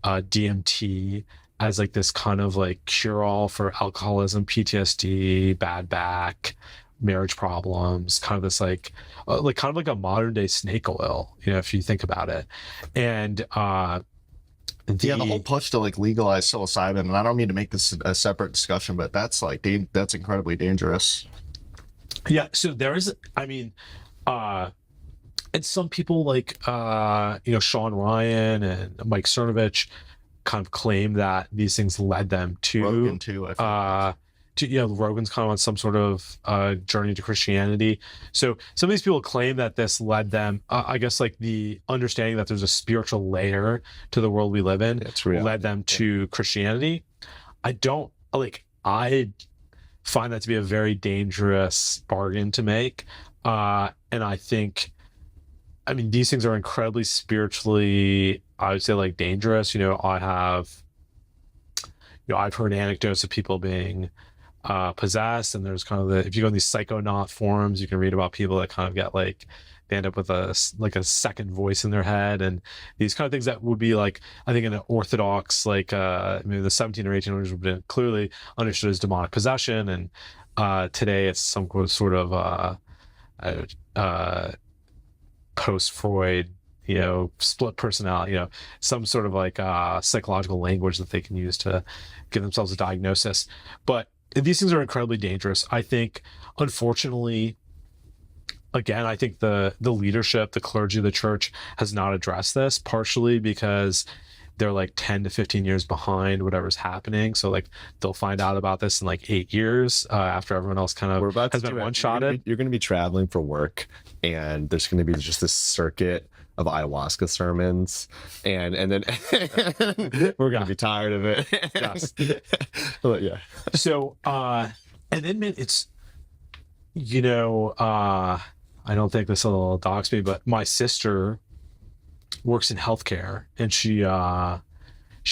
DMT as like this kind of like cure-all for alcoholism, PTSD, bad back, marriage problems, kind of this like kind of like a modern day snake oil, if you think about it. And the whole push to like legalize psilocybin, and I don't mean to make this a separate discussion, but that's incredibly dangerous. Yeah, so there's, and some people like Sean Ryan and Mike Cernovich kind of claim that these things led them to Rogan too, I think. Rogan's kind of on some sort of journey to Christianity. So some of these people claim that this led them, I guess, like the understanding that there's a spiritual layer to the world we live in led them to Christianity. I find that to be a very dangerous bargain to make. And I think, these things are incredibly spiritually, I would say, like dangerous. I've heard anecdotes of people being possessed. And there's kind of if you go in these psychonaut forums, you can read about people that kind of get like, they end up with a second voice in their head, and these kind of things that would be like, I think in an orthodox, like maybe the 17 or 1800s would be clearly understood as demonic possession. And today it's some sort of post-Freud, split personality, some sort of like psychological language that they can use to give themselves a diagnosis. But these things are incredibly dangerous. I think, unfortunately, again, I think the leadership, the clergy of the church has not addressed this, partially because they're like 10 to 15 years behind whatever's happening. So like they'll find out about this in like 8 years after everyone else kind of has been one-shotted. You're going to be traveling for work, and there's going to be just this circuit of ayahuasca sermons, and then we're going to be tired of it. Yes. But yeah. So and then, man, it's, I don't think this will dox me, but my sister works in healthcare, and she kind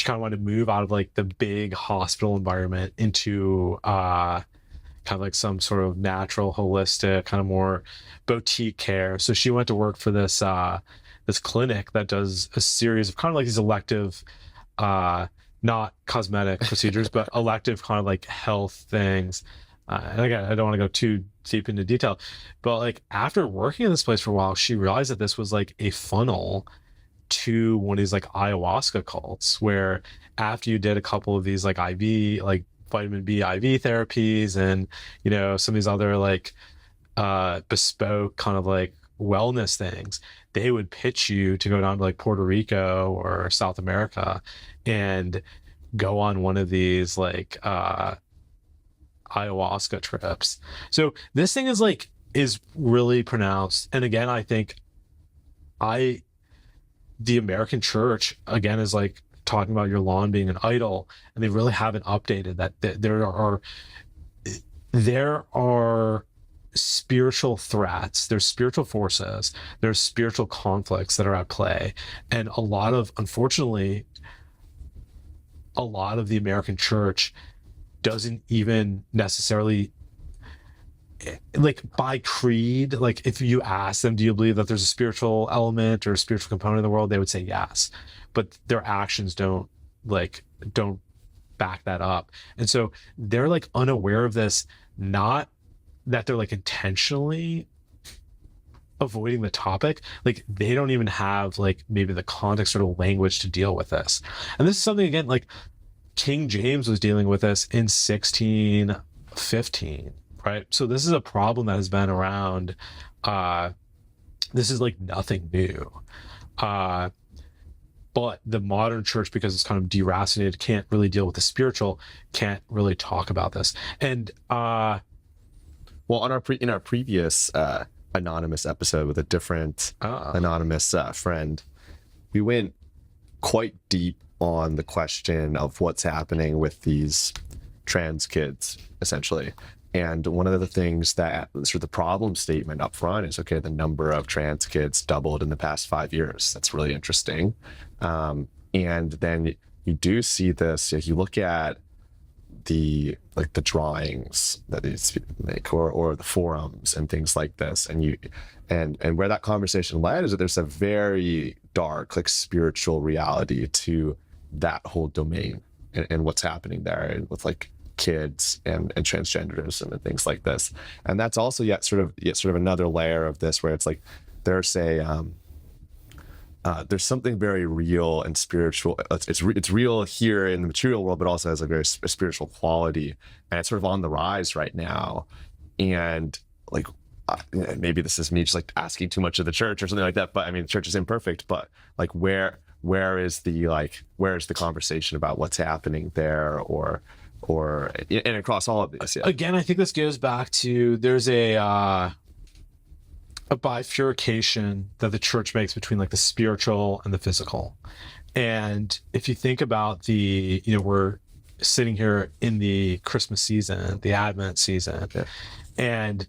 of wanted to move out of like the big hospital environment into kind of like some sort of natural, holistic, kind of more boutique care. So she went to work for this this clinic that does a series of kind of like these elective, not cosmetic procedures, but elective kind of like health things. And again, I don't want to go too deep into detail, but like after working in this place for a while, she realized that this was like a funnel to one of these like ayahuasca cults, where after you did a couple of these like IV, like vitamin B IV therapies, and some of these other like bespoke kind of like wellness things, they would pitch you to go down to like Puerto Rico or South America and go on one of these like ayahuasca trips. So this thing is really pronounced. And again, I think the American church again is like talking about your lawn being an idol, and they really haven't updated that. There are spiritual threats, there's spiritual forces, there's spiritual conflicts that are at play, and unfortunately a lot of the American church doesn't even necessarily, like, by creed, like if you ask them, do you believe that there's a spiritual element or a spiritual component in the world, they would say yes, but their actions don't back that up. And so they're like unaware of this, not that they're like intentionally avoiding the topic, like they don't even have like maybe the context or the language to deal with this. And this is something, again, like King James was dealing with this in 1615, right? So this is a problem that has been around. This is like nothing new. But the modern church, because it's kind of deracinated, can't really deal with the spiritual, can't really talk about this. And well, in our previous anonymous episode with a different anonymous friend, we went quite deep on the question of what's happening with these trans kids, essentially. And one of the things that sort of the problem statement up front is, okay, the number of trans kids doubled in the past 5 years. That's really interesting. And then you do see this, if you look at the drawings that they make, or the forums and things like this, and where that conversation led is that there's a very dark, like, spiritual reality to that whole domain and what's happening there with like kids and transgenderism and things like this. And that's also yet sort of another layer of this, where it's like there's something very real and spiritual. It's real here in the material world, but also has a very spiritual quality, and it's sort of on the rise right now. And like maybe this is me just like asking too much of the church or something like that, but I mean, the church is imperfect, but like where is the conversation about what's happening there, or and across all of these? Yeah. Again, I think this goes back to there's a bifurcation that the church makes between like the spiritual and the physical. And if you think about we're sitting here in the Christmas season, the Advent season, yeah. And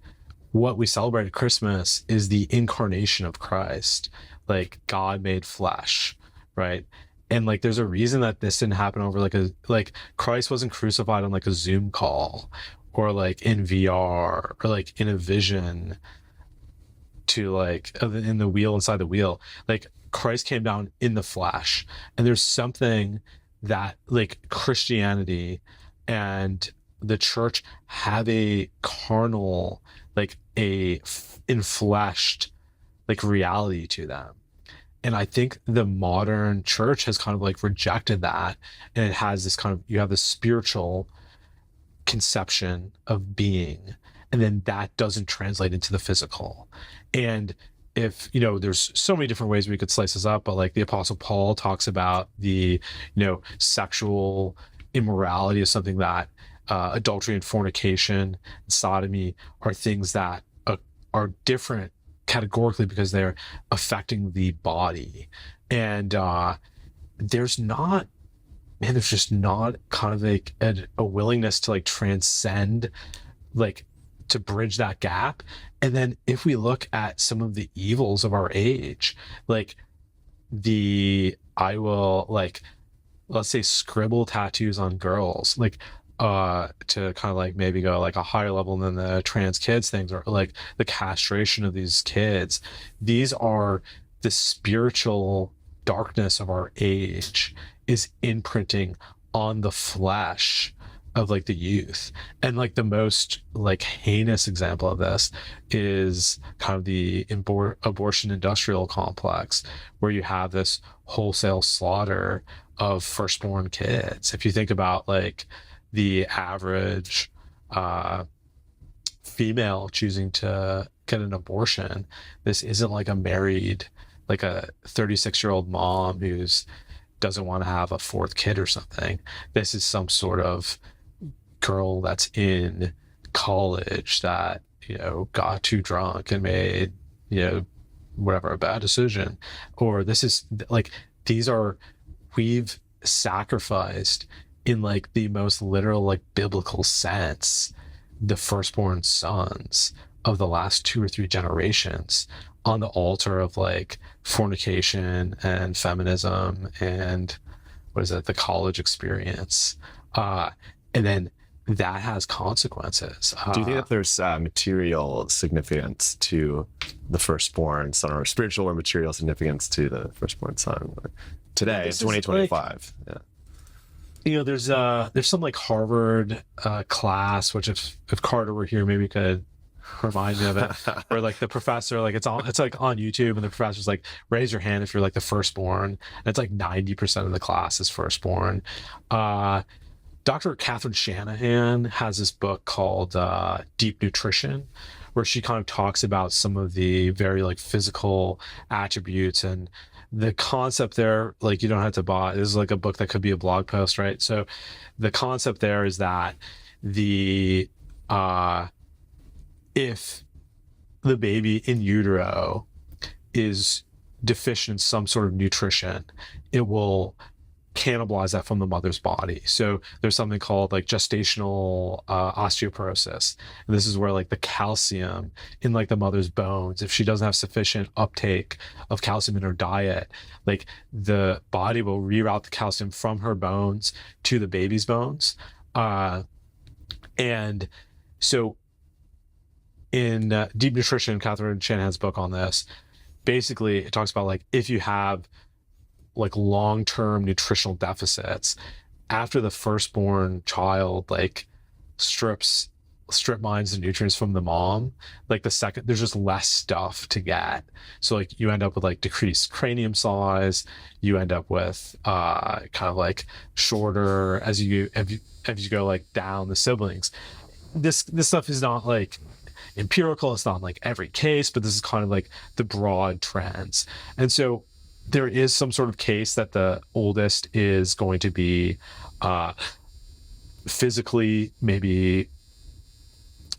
what we celebrate at Christmas is the incarnation of Christ, like God made flesh, right? And like there's a reason that this didn't happen over like Christ wasn't crucified on like a Zoom call, or like in VR or like in a vision to like in the wheel inside the wheel. Like Christ came down in the flesh, and there's something that like Christianity and the church have a carnal, like a infleshed like reality to them. And I think the modern church has kind of like rejected that, and it has this kind of, you have this spiritual conception of being, and then that doesn't translate into the physical. And if, you know, there's so many different ways we could slice this up, but like the Apostle Paul talks about the, you know, sexual immorality is something that adultery and fornication and sodomy are things that are different categorically because they're affecting the body. And there's just not kind of like a willingness to like transcend, like to bridge that gap. And then if we look at some of the evils of our age, like let's say scribble tattoos on girls, like to kind of like maybe go like a higher level than the trans kids things, or like the castration of these kids. These are the spiritual darkness of our age is imprinting on the flesh of like the youth. And like the most like heinous example of this is kind of the abortion industrial complex, where you have this wholesale slaughter of firstborn kids. If you think about like the average female choosing to get an abortion, this isn't like a married, like a 36-year-old mom who's doesn't want to have a fourth kid or something. This is some sort of girl that's in college that, you know, got too drunk and made, you know, whatever, a bad decision. Or this is like, we've sacrificed in like the most literal, like biblical sense, the firstborn sons of the last 2 or 3 generations on the altar of like fornication and feminism and the college experience. And then that has consequences. Do you think that there's material significance to the firstborn son, or spiritual or material significance to the firstborn son today in 2025? Yeah. You know, there's some like Harvard class, which if Carter were here, maybe could remind me of it, where like the professor, like it's like on YouTube, and the professor's like, raise your hand if you're like the firstborn, and it's like 90% of the class is firstborn. Dr. Catherine Shanahan has this book called Deep Nutrition, where she kind of talks about some of the very like physical attributes. And the concept there, like, you don't have to buy, this is like a book that could be a blog post, right? So the concept there is that if the baby in utero is deficient in some sort of nutrition, it will cannibalize that from the mother's body. So there's something called like gestational osteoporosis. And this is where like the calcium in like the mother's bones, if she doesn't have sufficient uptake of calcium in her diet, like the body will reroute the calcium from her bones to the baby's bones. And so in Deep Nutrition, Catherine Shanahan's book on this, basically it talks about like if you have like long-term nutritional deficits after the firstborn child like strip mines the nutrients from the mom, like the second, there's just less stuff to get. So like you end up with like decreased cranium size, you end up with kind of like shorter as you go like down the siblings. This stuff is not like empirical, it's not like every case, but this is kind of like the broad trends. And so there is some sort of case that the oldest is going to be physically maybe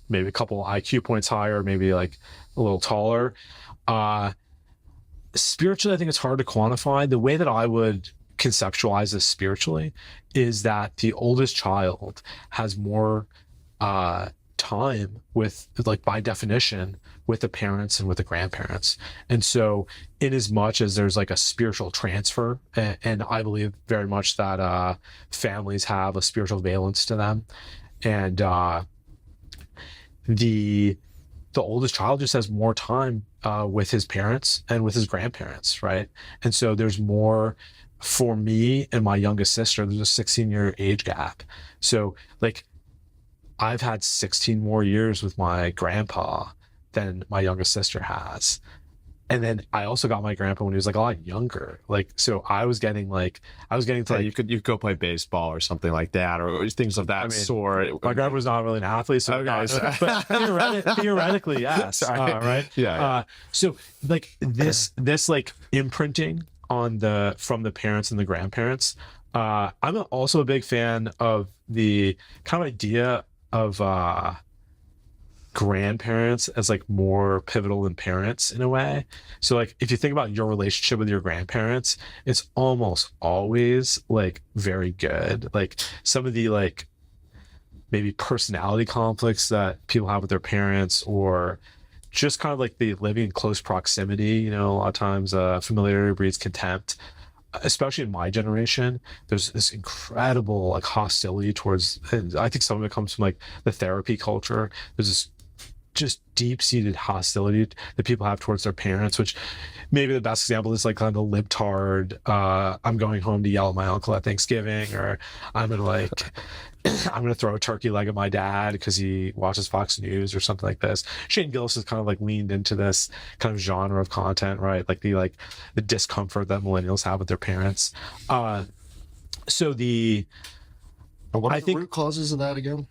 a couple IQ points higher, maybe like a little taller. Spiritually, I think it's hard to quantify. The way that I would conceptualize this spiritually is that the oldest child has more time with, like, by definition, with the parents and with the grandparents. And so in as much as there's like a spiritual transfer, and I believe very much that families have a spiritual valence to them, and the oldest child just has more time with his parents and with his grandparents, right? And so there's more for me and my youngest sister. There's a 16-year age gap. So like I've had 16 more years with my grandpa than my youngest sister has. And then I also got my grandpa when he was like a lot younger. Like, so I was getting to like, you could go play baseball or something like that, or things of that sort. My grandpa was not really an athlete, so but theoretically, yes. Right. Yeah. So like this like imprinting on from the parents and the grandparents. I'm also a big fan of the kind of idea of grandparents as like more pivotal than parents in a way. So like if you think about your relationship with your grandparents, it's almost always like very good. Like some of the like maybe personality conflicts that people have with their parents, or just kind of like the living in close proximity, a lot of times familiarity breeds contempt. Especially in my generation, there's this incredible like hostility towards, and I think some of it comes from like the therapy culture. There's this just deep-seated hostility that people have towards their parents, which maybe the best example is like kind of libtard, I'm going home to yell at my uncle at Thanksgiving, or I'm gonna throw a turkey leg at my dad because he watches Fox News or something like this. Shane Gillis has kind of like leaned into this kind of genre of content, right? Like the discomfort that millennials have with their parents. So the what are the root causes of that again?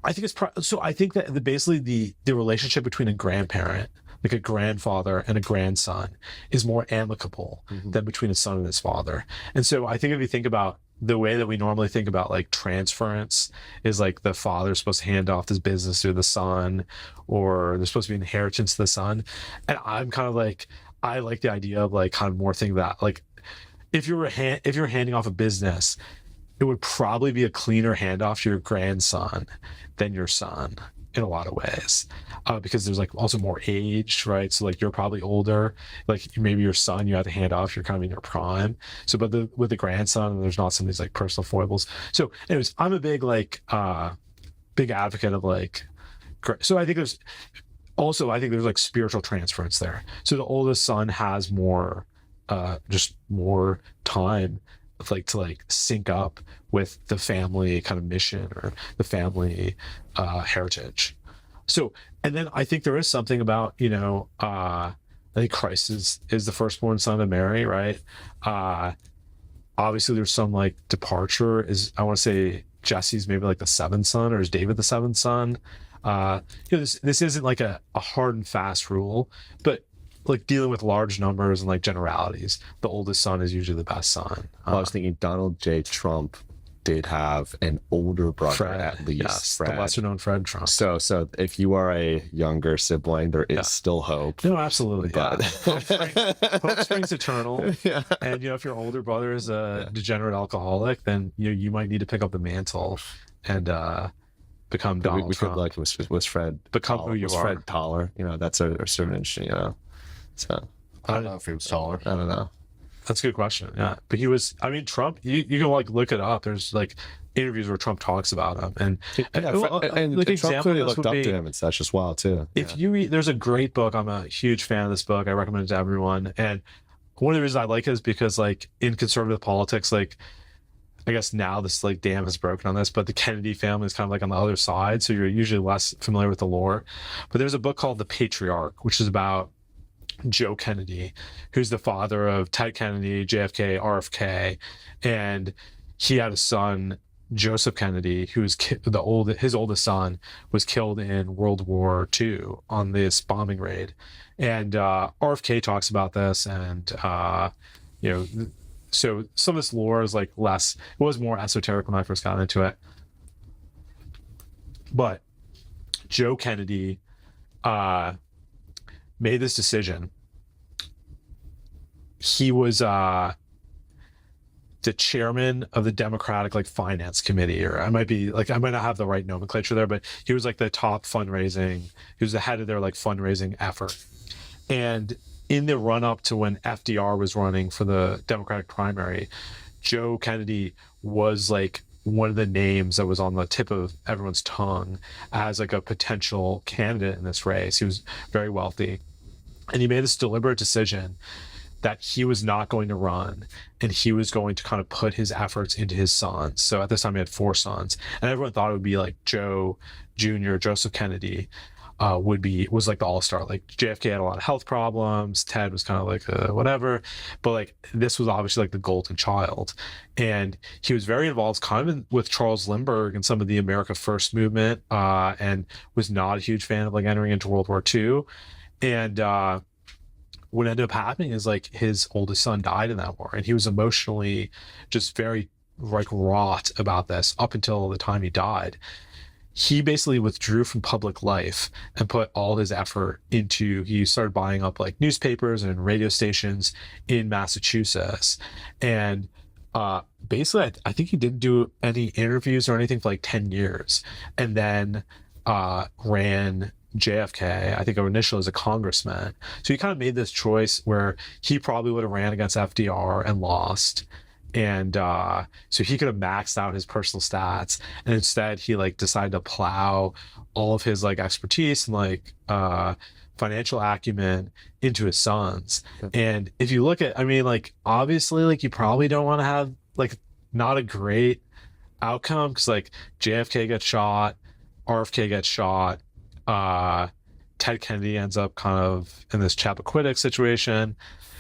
I think so I think that basically the relationship between a grandparent, like a grandfather and a grandson, is more amicable than between a son and his father. And so I think if you think about the way that we normally think about like transference, is like the father's supposed to hand off his business to the son, or there's supposed to be inheritance to the son. And I'm kind of like, I like the idea of like kind of more think that like if you're handing off a business, it would probably be a cleaner handoff to your grandson than your son in a lot of ways, because there's like also more age, right? So like you're probably older, like maybe your son you have to hand off, you're kind of in your prime. So but with the grandson, there's not some of these like personal foibles. So anyways, I'm a big big advocate of like, so I think there's like spiritual transference there. So the oldest son has more just more time like to like sync up with the family kind of mission or the family heritage. So, and then I think there is something about, I think Christ is the firstborn son of Mary, right? Obviously there's some like departure. I want to say Jesse's maybe like the seventh son, or is David the seventh son? This isn't like a hard and fast rule, but like dealing with large numbers and like generalities, the oldest son is usually the best son. I was thinking Donald J. Trump did have an older brother, Fred, at least. Yes, Fred. The lesser known Fred Trump. So if you are a younger sibling, there is still hope. No, absolutely. But hope springs eternal. Yeah. And if your older brother is a degenerate alcoholic, then you might need to pick up the mantle and become Donald Trump. We could like was Fred become who you are. Fred taller? That's a sort of interesting. So I don't know if he was taller. I don't know. That's a good question. Yeah, but he was. I mean, Trump. You can like look it up. There's like interviews where Trump talks about him, and like Trump clearly looked up to him and such as well too. If you read, there's a great book. I'm a huge fan of this book. I recommend it to everyone. And one of the reasons I like it is because like in conservative politics, like I guess now this like dam has broken on this, but the Kennedy family is kind of like on the other side, so you're usually less familiar with the lore. But there's a book called The Patriarch, which is about Joe Kennedy, who's the father of Ted Kennedy, JFK, RFK, and he had a son, Joseph Kennedy, who was his oldest son was killed in World War II on this bombing raid, and RFK talks about this, and so some of this lore is like less. It was more esoteric when I first got into it, but Joe Kennedy made this decision. He was the chairman of the Democratic like finance committee, or I might not have the right nomenclature there, but he was like the top fundraising. He was the head of their like fundraising effort. And in the run up to when FDR was running for the Democratic primary, Joe Kennedy was like one of the names that was on the tip of everyone's tongue as like a potential candidate in this race. He was very wealthy, and he made this deliberate decision that he was not going to run, and he was going to kind of put his efforts into his sons. So at this time he had 4 sons, and everyone thought it would be like Joe Jr., Joseph Kennedy, was like the all-star. Like JFK had a lot of health problems, Ted was kind of like whatever, but like this was obviously like the golden child. And he was very involved kind of with Charles Lindbergh and some of the America First movement, and was not a huge fan of like entering into World War II. And what ended up happening is like his oldest son died in that war, and he was emotionally just very like wrought about this up until the time he died. He basically withdrew from public life and put all his effort into, he started buying up like newspapers and radio stations in Massachusetts. And basically, I think he didn't do any interviews or anything for like 10 years. And then ran JFK, I think initially as a congressman. So he kind of made this choice where he probably would have ran against FDR and lost. And so he could have maxed out his personal stats, and instead he like decided to plow all of his like expertise and like financial acumen into his sons. And if you look at, I mean, like obviously like you probably don't want to have like not a great outcome, because like JFK gets shot, RFK gets shot, Ted Kennedy ends up kind of in this Chappaquiddick situation.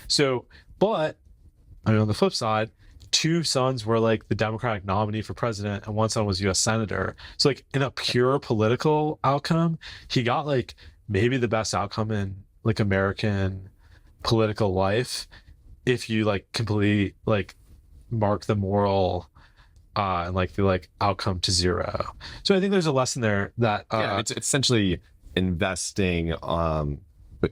So, but I mean, on the flip side, 2 sons were like the Democratic nominee for president, and 1 son was U.S. senator. So like in a pure political outcome, he got like maybe the best outcome in like American political life, if you like completely like mark the moral and like the like outcome to 0. So I think there's a lesson there that it's essentially investing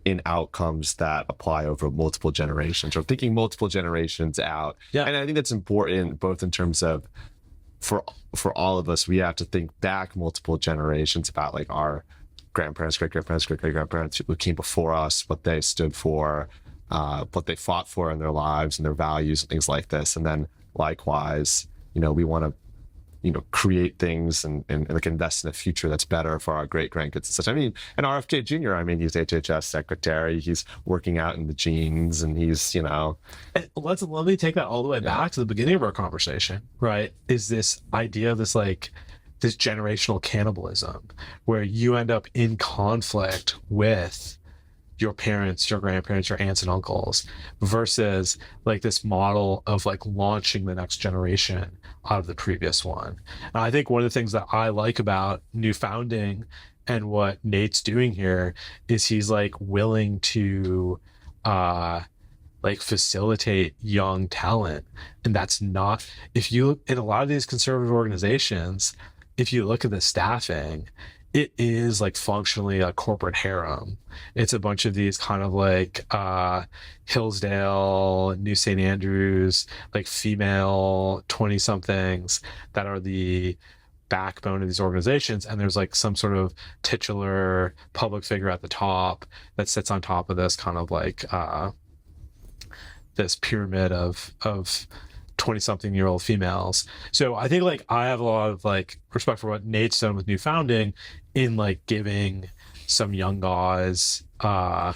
in outcomes that apply over multiple generations, or thinking multiple generations out. Yeah. And I think that's important both in terms of for all of us, we have to think back multiple generations about like our grandparents, great-grandparents, great-great-grandparents who came before us, what they stood for, what they fought for in their lives and their values and things like this. And then likewise, we want to create things and like invest in a future that's better for our great grandkids and such. I mean, and RFK Jr., I mean, he's HHS secretary, he's working out in the jeans, and he's, And let me take that all the way back to the beginning of our conversation, right? Is this idea of this like this generational cannibalism, where you end up in conflict with your parents, your grandparents, your aunts and uncles, versus like this model of like launching the next generation out of the previous one. And I think one of the things that I like about New Founding and what Nate's doing here is he's like willing to like facilitate young talent. And that's not, if you look in a lot of these conservative organizations, if you look at the staffing, it is like functionally a corporate harem. It's a bunch of these kind of like Hillsdale, New St. Andrews, like female 20-somethings that are the backbone of these organizations. And there's like some sort of titular public figure at the top that sits on top of this kind of like this pyramid of 20-something-year-old females. So I think like I have a lot of like respect for what Nate's done with New Founding in like giving some young guys a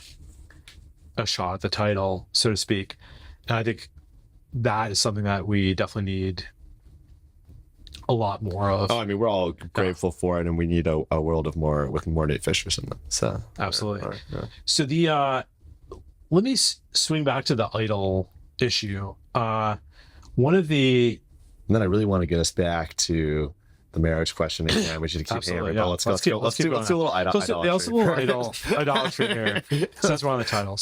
shot at the title, so to speak. And I think that is something that we definitely need a lot more of. Oh, I mean, we're all grateful for it, and we need a world of more with more Nate Fishers in them. So absolutely. So the let me swing back to the idol issue. One of the, and then I really want to get us back to the marriage question again. We should keep hammering. Yeah. Let's do a little idolatry. Also a little idolatry here, since we're on the title,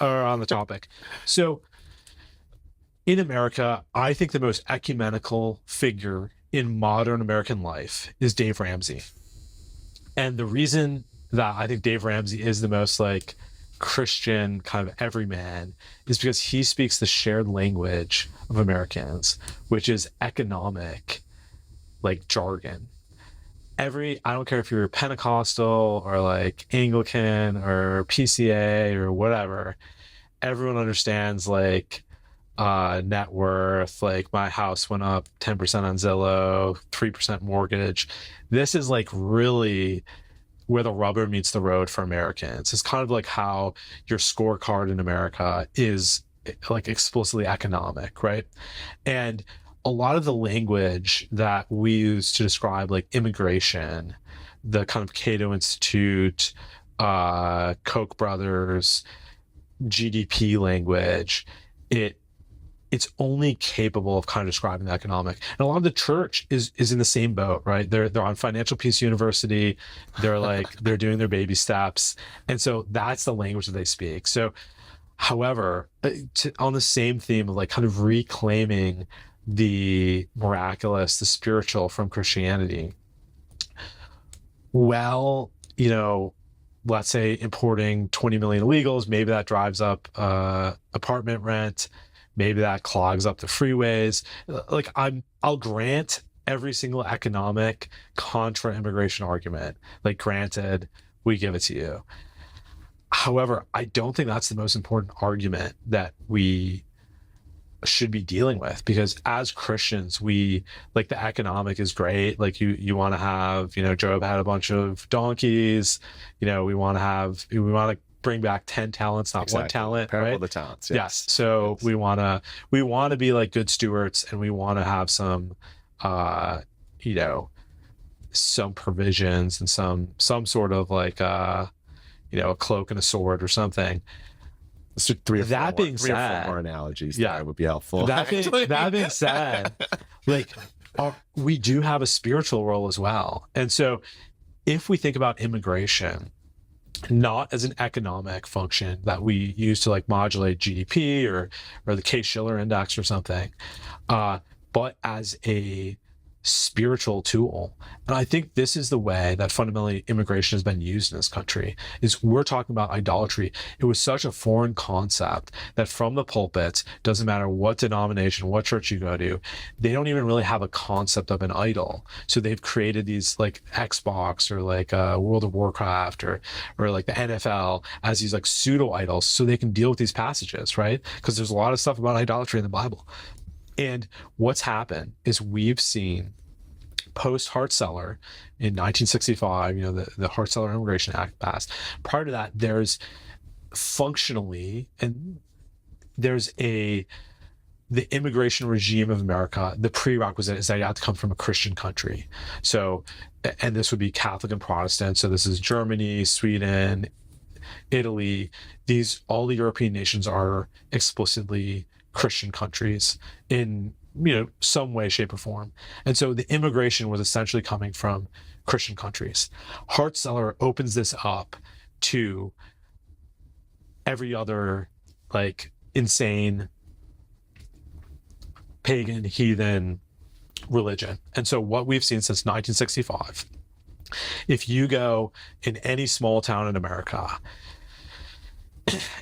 or on the topic. So, in America, I think the most ecumenical figure in modern American life is Dave Ramsey, and the reason that I think Dave Ramsey is the most like Christian kind of everyman is because he speaks the shared language of Americans, which is economic like jargon. I don't care if you're Pentecostal or like Anglican or PCA or whatever, everyone understands like net worth, like my house went up 10% on Zillow, 3% mortgage. This is like really where the rubber meets the road for Americans. It's kind of like how your scorecard in America is like explicitly economic, right? And a lot of the language that we use to describe like immigration, the kind of Cato Institute, Koch brothers, GDP language, it's only capable of kind of describing the economic. And a lot of the church is in the same boat, right? They're on Financial Peace University. They're like, they're doing their baby steps. And so that's the language that they speak. So, however, on the same theme of like kind of reclaiming the miraculous, the spiritual from Christianity, well, you know, let's say importing 20 million illegals, maybe that drives up apartment rent. Maybe that clogs up the freeways. Like I'll grant every single economic contra immigration argument. Like granted, we give it to you. However, I don't think that's the most important argument that we should be dealing with, because as Christians, we like the economic is great. Like you want to have, you know, Job had a bunch of donkeys, you know, we want to bring back 10 talents, not one talent, Parable right? of the talents. Yes. So we want to be like good stewards, and we want to have some, you know, some provisions and some sort of like, you know, a cloak and a sword or something. So three or four more analogies. Yeah, that would be helpful. That being said, like we do have a spiritual role as well. And so if we think about immigration not as an economic function that we use to like modulate GDP or the Case-Shiller index or something, but as a spiritual tool. And I think this is the way that fundamentally immigration has been used in this country, is we're talking about idolatry. It was such a foreign concept that from the pulpits, doesn't matter what denomination, what church you go to, they don't even really have a concept of an idol. So they've created these like Xbox or like World of Warcraft or like the NFL as these like pseudo idols so they can deal with these passages, right? Because there's a lot of stuff about idolatry in the Bible. And what's happened is we've seen post Hart-Celler in 1965, you know, the Hart-Celler Immigration Act passed. Prior to that, there's functionally, and there's the immigration regime of America, the prerequisite is that you have to come from a Christian country. So, and this would be Catholic and Protestant. So this is Germany, Sweden, Italy. All the European nations are explicitly Christian countries in, you know, some way, shape, or form. And so the immigration was essentially coming from Christian countries. Hart-Celler opens this up to every other like insane pagan, heathen religion. And so what we've seen since 1965, if you go in any small town in America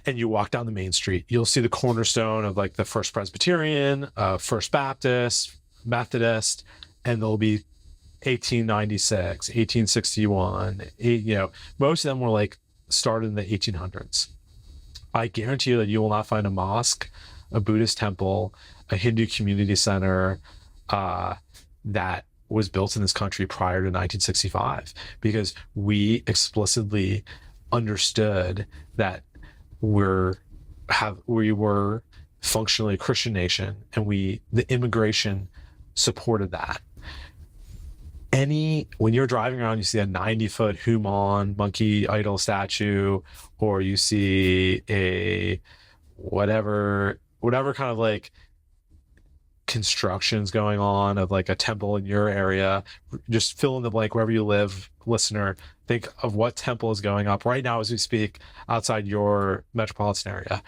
and you walk down the main street, you'll see the cornerstone of like the First Presbyterian, First Baptist, Methodist, and there'll be 1896, 1861, you know, most of them were like started in the 1800s. I guarantee you that you will not find a mosque, a Buddhist temple, a Hindu community center that was built in this country prior to 1965, because we explicitly understood that we were functionally a Christian nation, and the immigration supported that. When you're driving around, you see a 90-foot Human monkey idol statue, or you see a whatever kind of like constructions going on of like a temple in your area, just fill in the blank wherever you live, listener. Think of what temple is going up right now as we speak outside your metropolitan area.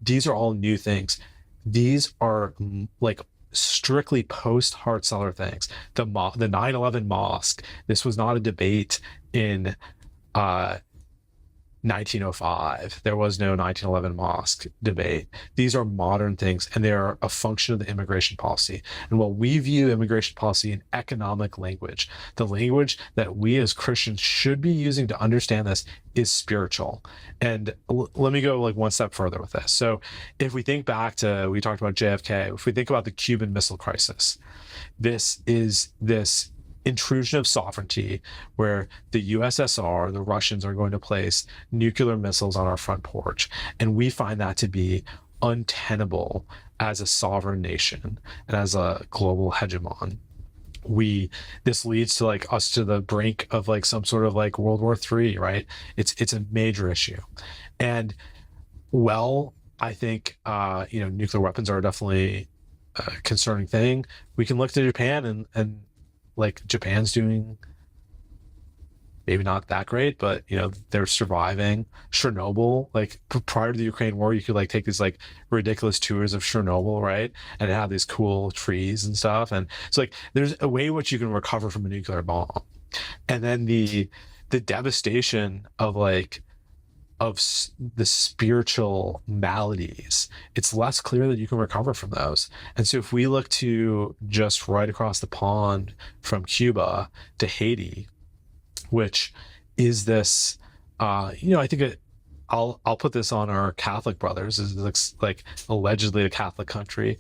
These are all new things. These are like strictly post Hart-Celler things. The 9/11 mosque. This was not a debate in 1905. There was no 1911 mosque debate. These are modern things, and they are a function of the immigration policy. And while we view immigration policy in economic language, the language that we as Christians should be using to understand this is spiritual. And let me go like one step further with this. So if we think back to, we talked about JFK, if we think about the Cuban Missile Crisis, this is this intrusion of sovereignty where the USSR, the Russians, are going to place nuclear missiles on our front porch. And we find that to be untenable as a sovereign nation and as a global hegemon. This leads to like us to the brink of like some sort of like World War III, right? It's a major issue. And I think nuclear weapons are definitely a concerning thing. We can look to Japan and like Japan's doing maybe not that great, but they're surviving. Chernobyl, like prior to the Ukraine war, you could like take these like ridiculous tours of Chernobyl, right? And it had these cool trees and stuff. And it's like there's a way in which you can recover from a nuclear bomb. And then the devastation of the spiritual maladies, it's less clear that you can recover from those. And so if we look to just right across the pond from Cuba to Haiti, which is this, I think I'll put this on our Catholic brothers. It looks like allegedly a Catholic country.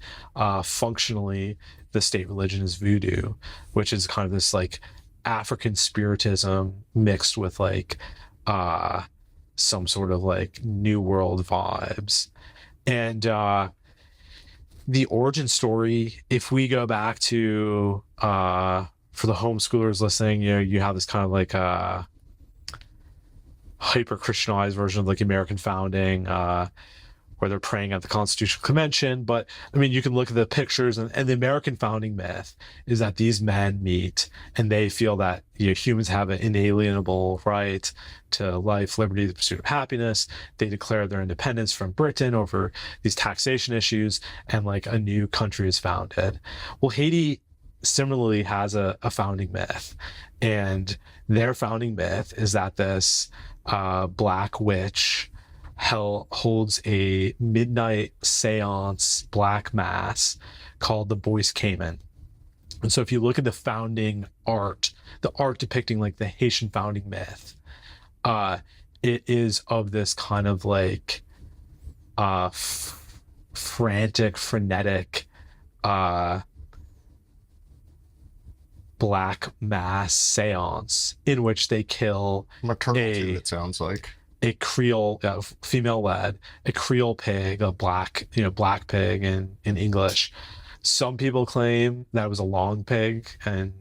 Functionally, the state religion is voodoo, which is kind of this like African spiritism mixed with like some sort of like New World vibes. And the origin story, if we go back to for the homeschoolers listening, you have this kind of like hyper Christianized version of like American founding, where they're praying at the Constitutional Convention. But I mean, you can look at the pictures, and the American founding myth is that these men meet and they feel that humans have an inalienable right to life, liberty, the pursuit of happiness. They declare their independence from Britain over these taxation issues, and like a new country is founded. Well, Haiti similarly has a founding myth, and their founding myth is that this black witch holds a midnight seance black mass called the Bois Cayman. And so if you look at the founding art, the art depicting like the Haitian founding myth, it is of this kind of like frantic, frenetic black mass seance in which they kill maternal too, it sounds like. A Creole, female-led, a Creole pig, a black pig in English. Some people claim that it was a long pig, and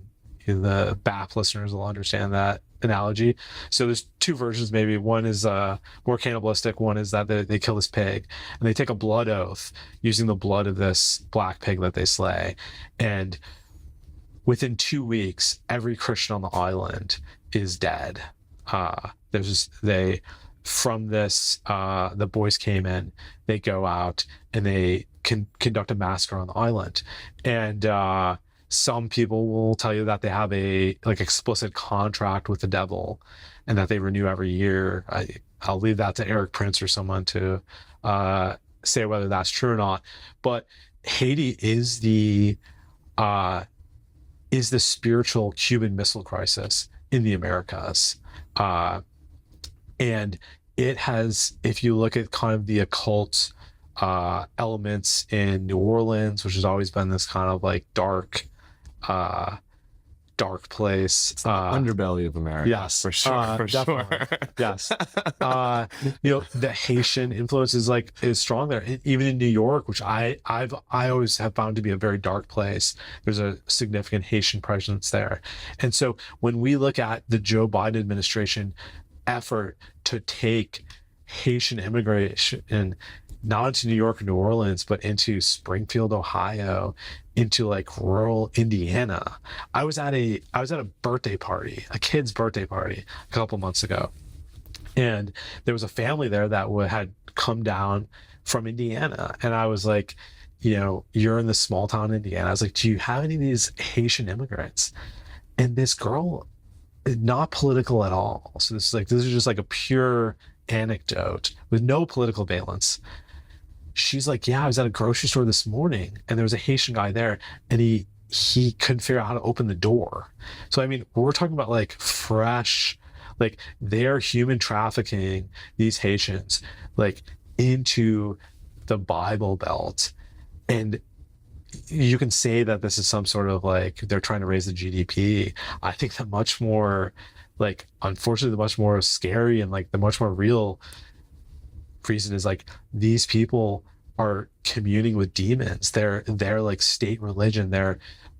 the BAP listeners will understand that analogy. So there's two versions maybe. One is more cannibalistic. One is that they kill this pig, and they take a blood oath using the blood of this black pig that they slay. And within 2 weeks, every Christian on the island is dead. From this, the boys came in, they go out and they can conduct a massacre on the island. And some people will tell you that they have a like explicit contract with the devil and that they renew every year. I'll leave that to Eric Prince or someone to say whether that's true or not. But Haiti is the spiritual Cuban Missile Crisis in the Americas. And it has, if you look at kind of the occult elements in New Orleans, which has always been this kind of like dark place. Underbelly of America. Yes, for sure. For sure. Yes. The Haitian influence is strong there. Even in New York, which I always have found to be a very dark place, there's a significant Haitian presence there. And so when we look at the Joe Biden administration effort to take Haitian immigration not into New York or New Orleans, but into Springfield, Ohio, into like rural Indiana. I was at a birthday party, a kid's birthday party a couple months ago. And there was a family there that had come down from Indiana. And I was like, you're in this small town in Indiana. I was like, do you have any of these Haitian immigrants? And this girl, not political at all. So this is just like a pure anecdote with no political valence. She's like, yeah, I was at a grocery store this morning and there was a Haitian guy there and he couldn't figure out how to open the door. So I mean, we're talking about like fresh, like they're human trafficking these Haitians like into the Bible Belt. And you can say that this is some sort of like they're trying to raise the GDP. I think the much more like, unfortunately, the much more scary and like the much more real reason is like these people are communing with demons. They're like state religion.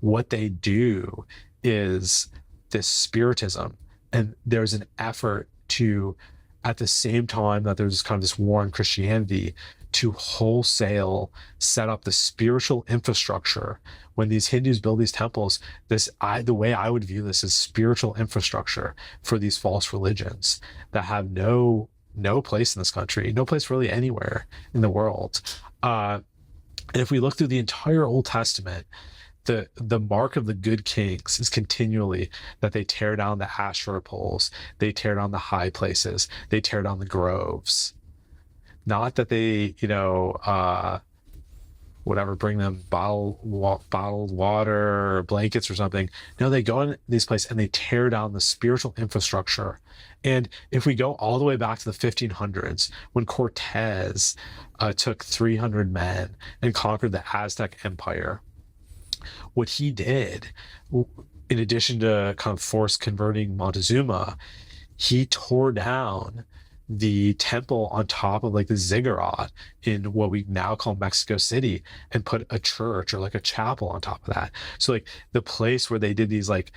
What they do is this spiritism, and there's an effort to, at the same time that there's kind of this war on Christianity, to wholesale set up the spiritual infrastructure. When these Hindus build these temples, the way I would view this is spiritual infrastructure for these false religions that have no place in this country, no place really anywhere in the world. And if we look through the entire Old Testament, the mark of the good kings is continually that they tear down the Asherah poles, they tear down the high places, they tear down the groves. Not that they, bring them bottled water or blankets or something. No, they go in these places and they tear down the spiritual infrastructure. And if we go all the way back to the 1500s, when Cortez took 300 men and conquered the Aztec Empire, what he did, in addition to kind of force converting Montezuma, he tore down the temple on top of like the ziggurat in what we now call Mexico City and put a church or like a chapel on top of that. So like the place where they did these like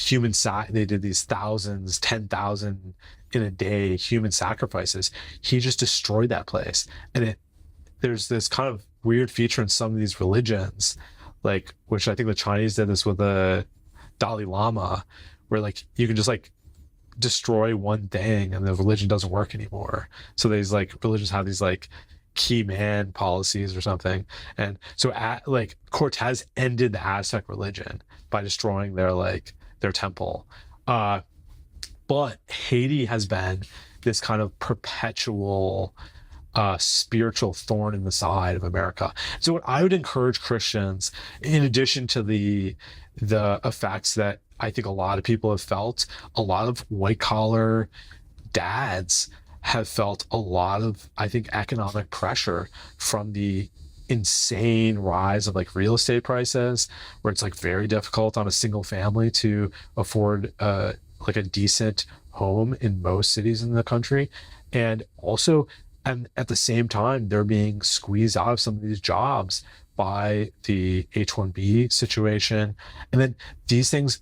they did these thousands, 10,000 in a day human sacrifices, he just destroyed that place. And there's this kind of weird feature in some of these religions, like, which I think the Chinese did this with the Dalai Lama, where like you can just like destroy one thing and the religion doesn't work anymore. So these like religions have these like key man policies or something. And so like Cortez ended the Aztec religion by destroying their temple. But Haiti has been this kind of perpetual spiritual thorn in the side of America. So what I would encourage Christians, in addition to the effects that I think a lot of people have felt, a lot of white collar dads have felt a lot of, I think, economic pressure from the insane rise of like real estate prices, where it's like very difficult on a single family to afford like a decent home in most cities in the country. And also, and at the same time, they're being squeezed out of some of these jobs by the H-1B situation. And then these things,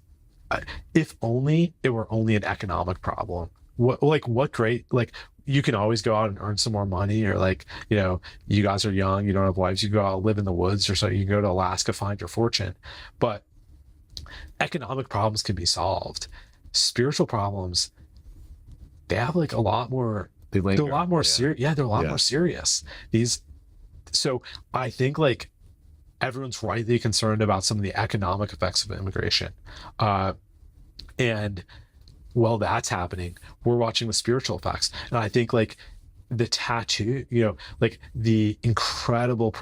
if only it were only an economic problem. What great, like you can always go out and earn some more money, or like, you guys are young, you don't have wives, you go out and live in the woods or so, you can go to Alaska, find your fortune. But economic problems can be solved. Spiritual problems, they have like a lot more, they're a lot more serious. Yeah, they're a lot more serious. So I think like everyone's rightly concerned about some of the economic effects of immigration. And while that's happening, we're watching the spiritual effects. And I think like the tattoo, like the incredible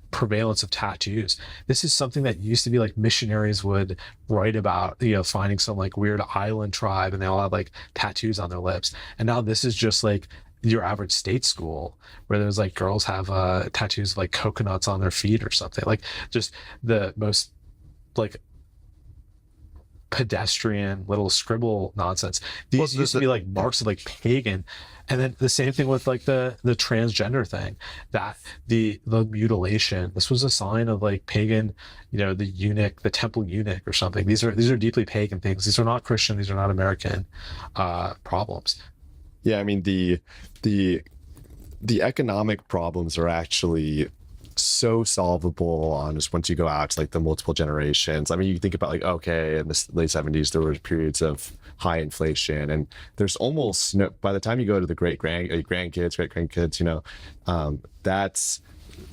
prevalence of tattoos. This is something that used to be like missionaries would write about, finding some like weird island tribe and they all have like tattoos on their lips. And now this is just like your average state school where there's like girls have tattoos of, like coconuts on their feet or something, like just the most like pedestrian little scribble nonsense. These used to be like marks of like pagan. And then the same thing with like the transgender thing, that the mutilation, this was a sign of like pagan, the eunuch, the temple eunuch or something. These are deeply pagan things. These are not Christian, these are not American problems. Yeah, I mean the economic problems are actually so solvable on just once you go out to like the multiple generations. I mean, you think about like, okay, in the late 70s, there were periods of high inflation, and there's almost no, by the time you go to the great grandkids, that's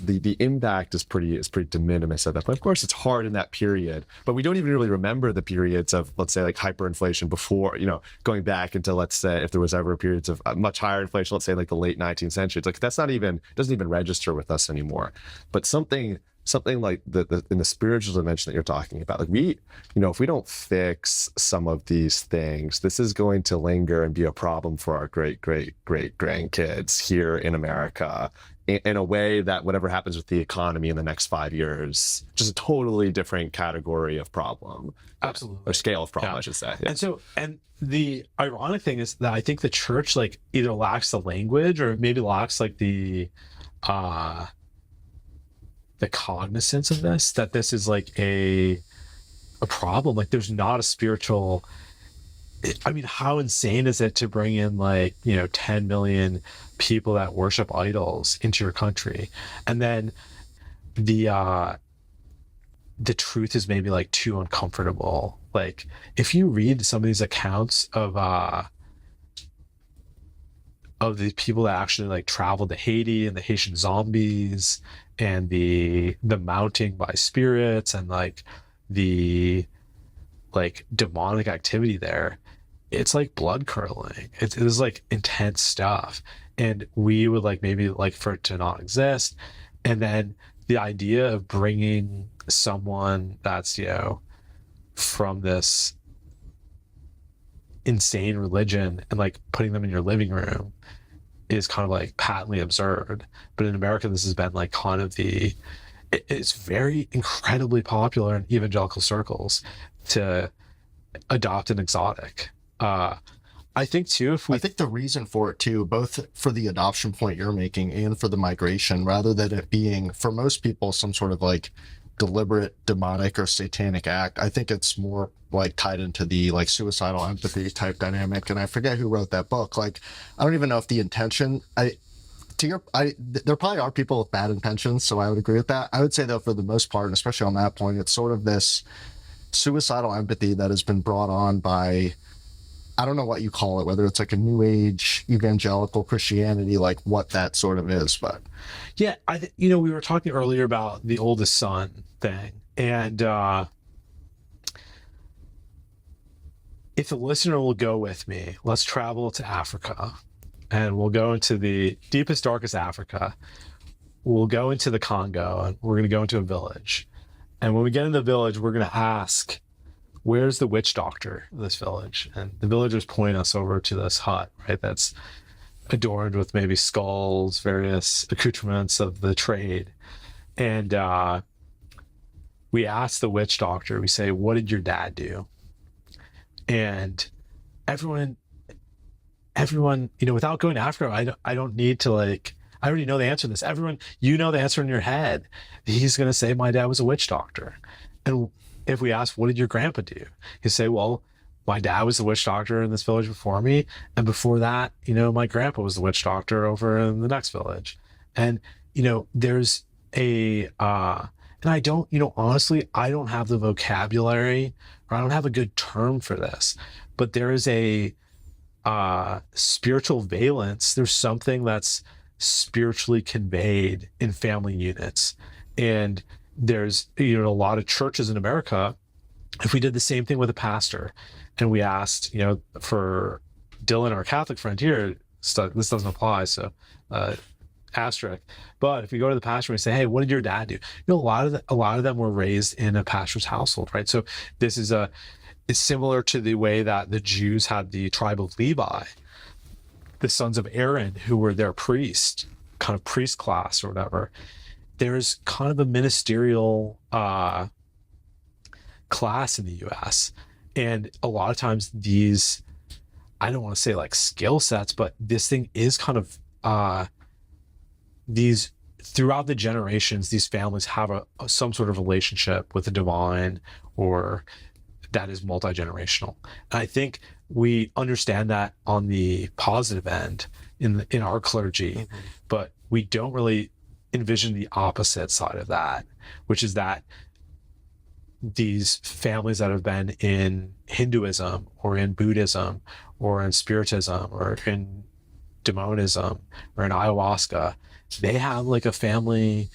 the impact is pretty de minimis at that point. Of course, it's hard in that period, but we don't even really remember the periods of, let's say, like hyperinflation before, going back into, let's say, if there was ever periods of much higher inflation, let's say like the late 19th century. It's like that's not even, doesn't even register with us anymore. But something like the in the spiritual dimension that you're talking about, like we, if we don't fix some of these things, this is going to linger and be a problem for our great grandkids here in America in a way that whatever happens with the economy in the next 5 years, just a totally different category of problem. Absolutely. Or scale of problem, Yeah. I should say. Yeah. And the ironic thing is that I think the church like either lacks the language or maybe lacks like the cognizance of this, that this is like a problem. Like there's not a spiritual, I mean, how insane is it to bring in like 10 million people that worship idols into your country, and then the truth is maybe like too uncomfortable. Like if you read some of these accounts of the people that actually like traveled to Haiti and the Haitian zombies and the mounting by spirits and like the like demonic activity there, it's like blood curdling. It is like intense stuff, and we would like maybe like for it to not exist. And then the idea of bringing someone that's from this insane religion and like putting them in your living room is kind of like patently absurd. But in America, this has been like kind of it's very incredibly popular in evangelical circles to adopt an exotic. I think too, I think the reason for it too, both for the adoption point you're making and for the migration, rather than it being for most people some sort of like deliberate demonic or satanic act, I think it's more like tied into the like suicidal empathy type dynamic. And I forget who wrote that book. Like, I don't even know if the intention, there probably are people with bad intentions, so I would agree with that. I would say though, for the most part, and especially on that point, it's sort of this suicidal empathy that has been brought on by, I don't know what you call it, whether it's like a new age evangelical Christianity, like what that sort of is. But yeah, we were talking earlier about the oldest son thing, and if the listener will go with me, let's travel to Africa, and we'll go into the deepest, darkest Africa. We'll go into the Congo, and we're going to go into a village. And when we get in the village, we're going to ask, where's the witch doctor of this village? And the villagers point us over to this hut, right? That's adorned with maybe skulls, various accoutrements of the trade. And we ask the witch doctor, we say, what did your dad do? And everyone, without going after him, I don't need to like, I already know the answer to this. Everyone, the answer in your head. He's going to say, my dad was a witch doctor. And if we ask, what did your grandpa do? He'd say, well, my dad was the witch doctor in this village before me. And before that, my grandpa was the witch doctor over in the next village. And, there's and I don't, honestly, I don't have the vocabulary, or I don't have a good term for this, but there is a spiritual valence. There's something that's spiritually conveyed in family units. And there's a lot of churches in America, if we did the same thing with a pastor and we asked, for Dylan, our Catholic friend here, this doesn't apply, so asterisk. But if we go to the pastor and we say, hey, what did your dad do? A lot of them were raised in a pastor's household, right? So this is it's similar to the way that the Jews had the tribe of Levi, the sons of Aaron, who were their priest, kind of priest class or whatever. There's kind of a ministerial class in the US. And a lot of times these, I don't want to say like skill sets, but this thing is kind of these throughout the generations, these families have some sort of relationship with the divine, or that is multi-generational. And I think we understand that on the positive end in our clergy, but we don't really envision the opposite side of that, which is that these families that have been in Hinduism or in Buddhism or in Spiritism or in demonism or in ayahuasca, they have like a family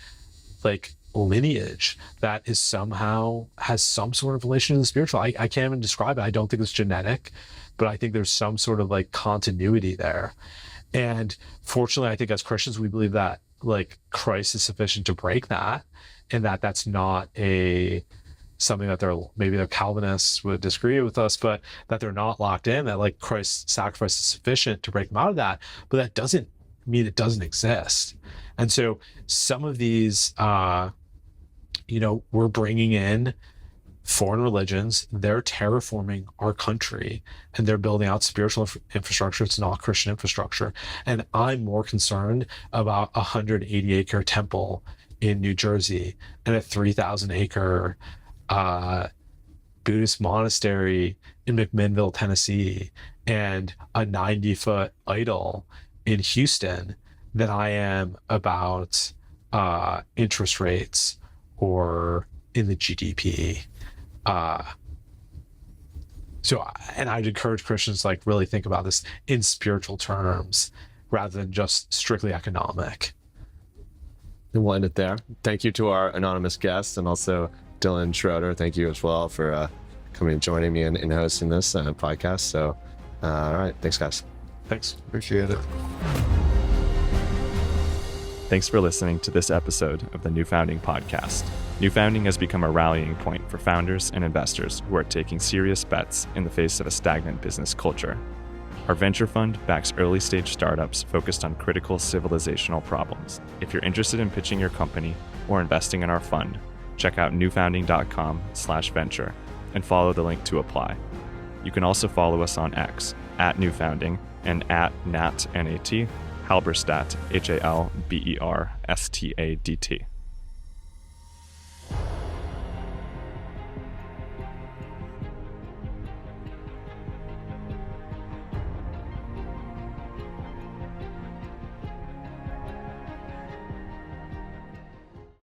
like lineage that is somehow has some sort of relation to the spiritual. I can't even describe it. I don't think it's genetic, but I think there's some sort of like continuity there. And fortunately, I think as Christians, we believe that like Christ is sufficient to break that, and that that's not something that maybe they're Calvinists would disagree with us, but that they're not locked in, that like Christ's sacrifice is sufficient to break them out of that. But that doesn't mean it doesn't exist. And so some of these, we're bringing in foreign religions, they're terraforming our country, and they're building out spiritual infrastructure. It's not Christian infrastructure. And I'm more concerned about a 180-acre temple in New Jersey and a 3,000-acre Buddhist monastery in McMinnville, Tennessee, and a 90-foot idol in Houston than I am about interest rates or in the GDP. And I'd encourage Christians to like really think about this in spiritual terms rather than just strictly economic. And we'll end it there. Thank you to our anonymous guests, and also Dylan Schroeder. Thank you as well for coming and joining me in hosting this podcast. So, all right. Thanks, guys. Thanks. Appreciate it. Thanks for listening to this episode of the New Founding podcast. New Founding has become a rallying point for founders and investors who are taking serious bets in the face of a stagnant business culture. Our venture fund backs early-stage startups focused on critical civilizational problems. If you're interested in pitching your company or investing in our fund, check out newfounding.com/venture and follow the link to apply. You can also follow us on X @New Founding and @Nat Halberstadt, HALBERSTADT.